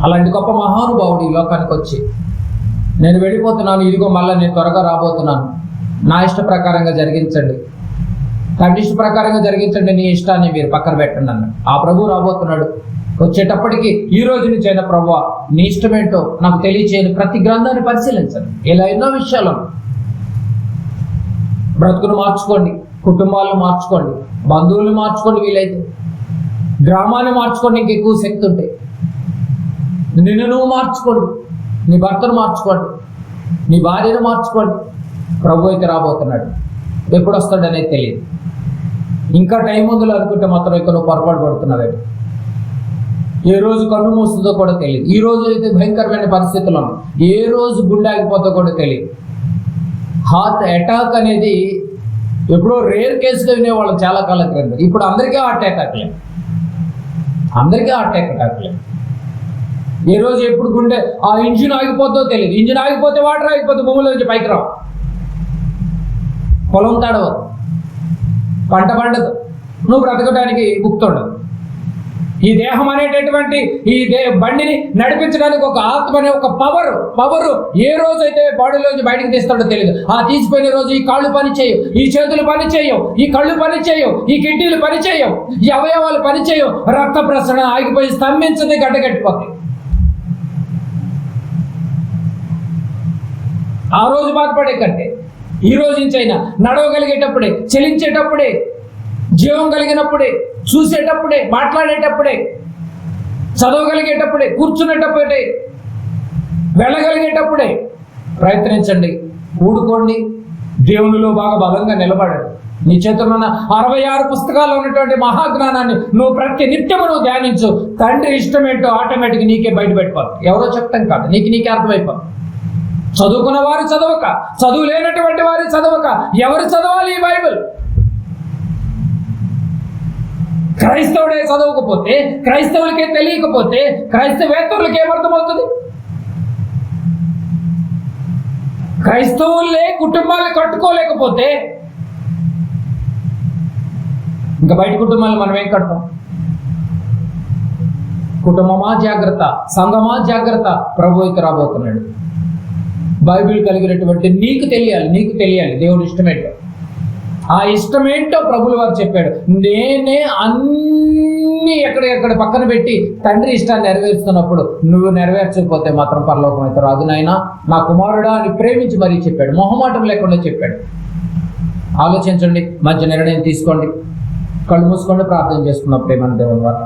అలాంటి గొప్ప మహానుభావుడు ఈ లోకానికి వచ్చి, నేను వెళ్ళిపోతున్నాను, ఇదిగో మళ్ళీ నేను త్వరగా రాబోతున్నాను, నా ఇష్ట ప్రకారంగా జరిగించండి, తండ్రి ఇష్ట ప్రకారంగా జరిగించండి, నీ ఇష్టాన్ని మీరు పక్కన పెట్టండి అన్నాడు. ఆ ప్రభు రాబోతున్నాడు. వచ్చేటప్పటికి ఈ రోజు నుంచి అయినా ప్రభువా, నీ ఇష్టమేంటో నాకు తెలియచేయని ప్రతి గ్రంథాన్ని పరిశీలించండి. ఇలా ఎన్నో విషయాలను బ్రతుకును మార్చుకోండి, కుటుంబాలను మార్చుకోండి, బంధువులు మార్చుకోండి, వీలైతే గ్రామాన్ని మార్చుకోండి, ఇంకెక్కువ శక్తి ఉంటాయి. నిన్ను నువ్వు మార్చుకోండి, నీ భర్తను మార్చుకోండి, నీ భార్యను మార్చుకోండి. ప్రభు అయితే రాబోతున్నాడు. ఎప్పుడు వస్తాడనేది తెలియదు. ఇంకా టైం ఉందిలో అనుకుంటే మాత్రం ఇక్కడ నువ్వు పొరపాటు పడుతున్నావే. ఏ రోజు కన్ను మూస్తుందో కూడా తెలియదు. ఈ రోజు అయితే భయంకరమైన పరిస్థితుల్లో ఉంది. ఏ రోజు గుండె ఆగిపోతుందో కూడా తెలియదు. హార్ట్ అటాక్ అనేది ఎప్పుడో రేర్ కేసుగా వినేవాళ్ళం చాలా కాలం క్రితం. ఇప్పుడు అందరికీ హార్ట్ అటాక్లే. ఏ రోజు ఎప్పుడు గుండె ఆ ఇంజిన్ ఆగిపోతుందో తెలియదు. ఇంజిన్ ఆగిపోతే వాటర్ ఆగిపోతే భూమిలో నుంచి పైకి రావు, పొలం తడవదు, పంట పండదు, నువ్వు బ్రతకడానికి గుర్తుండదు. ఈ దేహం అనేటటువంటి బండిని నడిపించడానికి ఒక ఆత్మ అనే ఒక పవరు ఏ రోజైతే బాడీలోంచి బయటకు తీస్తాడో తెలియదు. ఆ తీసిపోయిన రోజు ఈ కాళ్ళు పని చేయవు, ఈ చేతులు పని చేయవు, ఈ కళ్ళు పని చేయవు, ఈ కిడ్నీలు పని చేయవు, ఈ అవయవాలు పని చేయవు, రక్త ప్రసరణ ఆగిపోయి స్తంభించది, గడ్డగట్టిపోతాయి. ఆ రోజు బాధపడే కంటే ఈ రోజు నుంచి అయినా నడవగలిగేటప్పుడే, చలించేటప్పుడే, జీవం కలిగినప్పుడే, చూసేటప్పుడే, మాట్లాడేటప్పుడే, చదవగలిగేటప్పుడే, కూర్చునేటప్పుడే, వెళ్ళగలిగేటప్పుడే ప్రయత్నించండి, కూడుకోండి, దేవునిలో బాగా బలంగా నిలబడండి. నీ చేతుల్లో ఉన్న 66 పుస్తకాల్లో ఉన్నటువంటి మహాజ్ఞానాన్ని నువ్వు ప్రతి నిత్యము నువ్వు ధ్యానించు. తండ్రి ఇష్టమేంటో ఆటోమేటిక్ నీకే బయట పెట్టిపోదు. ఎవరో చెప్తాం కాదు, నీకే అర్థమైపోదు. చదువుకున్న వారు చదవక, చదువు లేనటువంటి వారు చదవక ఎవరు చదవాలి ఈ బైబిల్? క్రైస్తవుడే చదవకపోతే, క్రైస్తవులకే తెలియకపోతే, క్రైస్తవేతరులకి ఏమర్థమవుతుంది? క్రైస్తవులే కుటుంబాలను కట్టుకోలేకపోతే ఇంకా బయట కుటుంబాలను మనం ఏం కడతాం? కుటుంబమా జాగ్రత్త, సంఘమా జాగ్రత్త, ప్రభు అయితే రాబోతున్నాడు. బైబిల్ కలిగినటువంటి నీకు తెలియాలి దేవుడి ఇష్టమేంటో. ఆ ఇష్టమేంటో ప్రభులు వారు చెప్పాడు. నేనే అన్ని ఎక్కడ పక్కన పెట్టి తండ్రి ఇష్టాన్ని నెరవేరుస్తున్నప్పుడు నువ్వు నెరవేర్చకపోతే మాత్రం పరలోకం అయితే రాదు నాయనా, నా కుమారుడా అని ప్రేమించి మరీ చెప్పాడు. మొహమాటం లేకుండా చెప్పాడు. ఆలోచించండి, మంచి నిర్ణయం తీసుకోండి. కళ్ళు మూసుకోండి, ప్రార్థన చేసుకున్న ప్రేమను దేవుని వల్ల.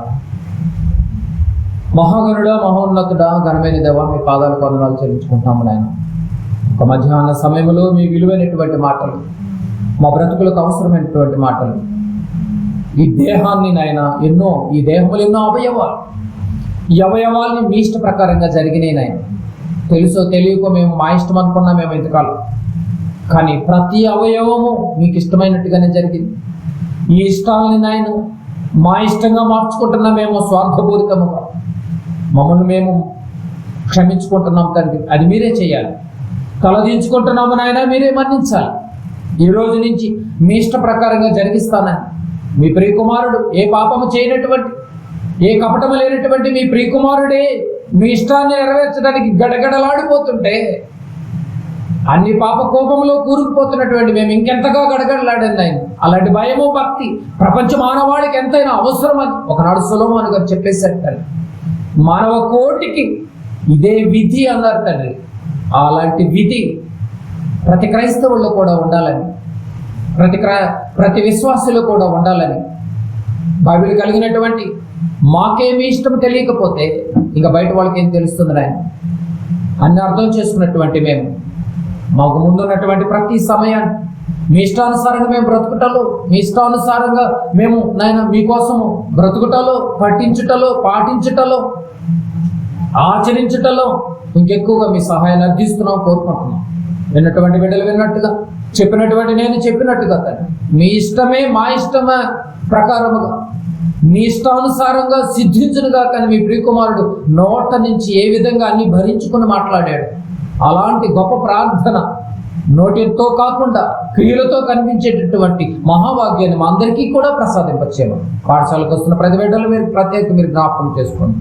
మహాగణుడా, మహోన్నతుడా, ఘనమైన దేవా, మీ పాదాలకు వందనాలు చెల్లించుకుంటున్నాము నాయన. ఒక మధ్యాహ్న సమయంలో మీ విలువైనటువంటి మాటలు, మా బ్రతుకులకు అవసరమైనటువంటి మాటలు, ఈ దేహాన్ని నాయన ఈ దేహంలో ఎన్నో అవయవాలు, ఈ అవయవాల్ని మీ ఇష్ట ప్రకారంగా జరిగినాయి నాయన. తెలుసో తెలియకో మేము మా ఇష్టం అనుకున్నాం మేము ఎంతకాలం, కానీ ప్రతి అవయవము మీకు ఇష్టమైనట్టుగానే జరిగింది. ఈ ఇష్టాలని నాయన మా ఇష్టంగా మార్చుకుంటున్నామేమో స్వార్థపూరితముగా. మమ్మల్ని మేము క్షమించుకుంటున్నాం తండ్రి, అది మీరే చేయాలి. తలదించుకుంటున్నాము నాయన, మీరే మన్నించాలి. ఈ రోజు నుంచి మీ ఇష్ట ప్రకారంగా జరిగిస్తానని మీ ప్రియకుమారుడు, ఏ పాపము చేయనటువంటి, ఏ కపటము లేనటువంటి మీ ప్రియకుమారుడే మీ ఇష్టాన్ని నెరవేర్చడానికి గడగడలాడిపోతుంటే, అన్ని పాప కోపంలో కూరుకుపోతున్నటువంటి మేము ఇంకెంతగా గడగడలాడింది ఆయన. అలాంటి భయము భక్తి ప్రపంచ మానవాళికి ఎంతైనా అవసరమని ఒకనాడు సొలొమోను గారు చెప్పేశారు తండ్రి. మానవ కోటికి ఇదే విధి అన్నారు తండ్రి. అలాంటి విధి ప్రతి క్రైస్తవుల్లో కూడా ఉండాలని, ప్రతి విశ్వాసులో కూడా ఉండాలని బైబిల్ కలిగినటువంటి మాకేమీ ఇష్టం తెలియకపోతే ఇంకా బయట వాళ్ళకి ఏం తెలుస్తుంది నాయన? అన్ని అర్థం చేసుకున్నటువంటి మేము మాకు ముందున్నటువంటి ప్రతి సమయాన్ని మీ ఇష్టానుసారంగా మేము బ్రతుకుటలో, మీ ఇష్టానుసారంగా మేము నాయన మీకోసము బ్రతుకుటలో, పఠించుటలో, పాటించుటలో, ఆచరించుటలో ఇంకెక్కువగా మీ సహాయాన్ని అర్థిస్తున్నాం, కోరుకుంటున్నాం. విన్నటువంటి బిడ్డలు విన్నట్టుగా, చెప్పినటువంటి నేను చెప్పినట్టుగా తండ్రి మీ ఇష్టమే మా ఇష్టమే ప్రకారముగా మీ ఇష్టానుసారంగా సిద్ధించునుగా. కానీ మీ ప్రియకుమారుడు నోట నుంచి ఏ విధంగా అన్ని భరించుకుని మాట్లాడాడు, అలాంటి గొప్ప ప్రార్థన నోటితో కాకుండా క్రియలతో కనిపించేటటువంటి మహాభాగ్యాన్ని మా అందరికీ కూడా ప్రసాదింపచేయము. పాఠశాలకు వస్తున్న ప్రతి బిడ్డలు మీరు జ్ఞాపకం చేసుకోండి.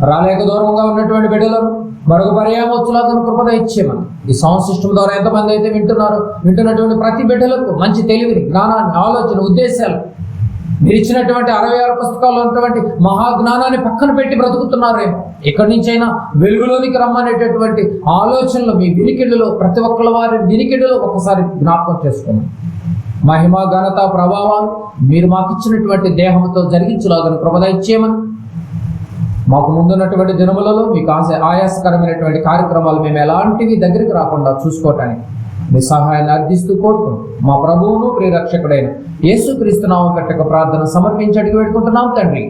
రాలేక దూరంగా ఉన్నటువంటి బిడ్డలను మరొక పర్యామోత్సలాగా కృపద ఇచ్చేమని. ఈ సౌండ్ సిస్టమ్ ద్వారా ఎంతమంది అయితే వింటున్నటువంటి ప్రతి బిడ్డలకు మంచి తెలివిని, జ్ఞానాన్ని, ఆలోచన, ఉద్దేశాలు మీరు ఇచ్చినటువంటి 66 పుస్తకాల్లో ఉన్నటువంటి మహాజ్ఞానాన్ని పక్కన పెట్టి బ్రతుకుతున్నారేమో. ఎక్కడి నుంచైనా వెలుగులోనికి రమ్మనేటటువంటి ఆలోచనలు మీ వినికిడిలో, ప్రతి ఒక్కళ్ళ వారి వినికిడిలో ఒకసారి జ్ఞాపకం చేసుకున్నాం. మహిమ, ఘనత, ప్రభావాలు మీరు మాకు ఇచ్చినటువంటి దేహంతో జరిగించలాగని కృపద ఇచ్చేయమని. మాకు ముందున్నటువంటి దినములలో మీకు ఆయాసకరమైనటువంటి కార్యక్రమాలు మేము ఎలాంటివి దగ్గరికి రాకుండా చూసుకోవటానికి మీ సహాయాన్ని అర్థిస్తూ కోరుకుంటూ మా ప్రభువును ప్రియరక్షకుడైన యేసుక్రీస్తు నామమున ప్రార్థన సమర్పించి అడిగి పెట్టుకుంటున్నాం తండ్రి.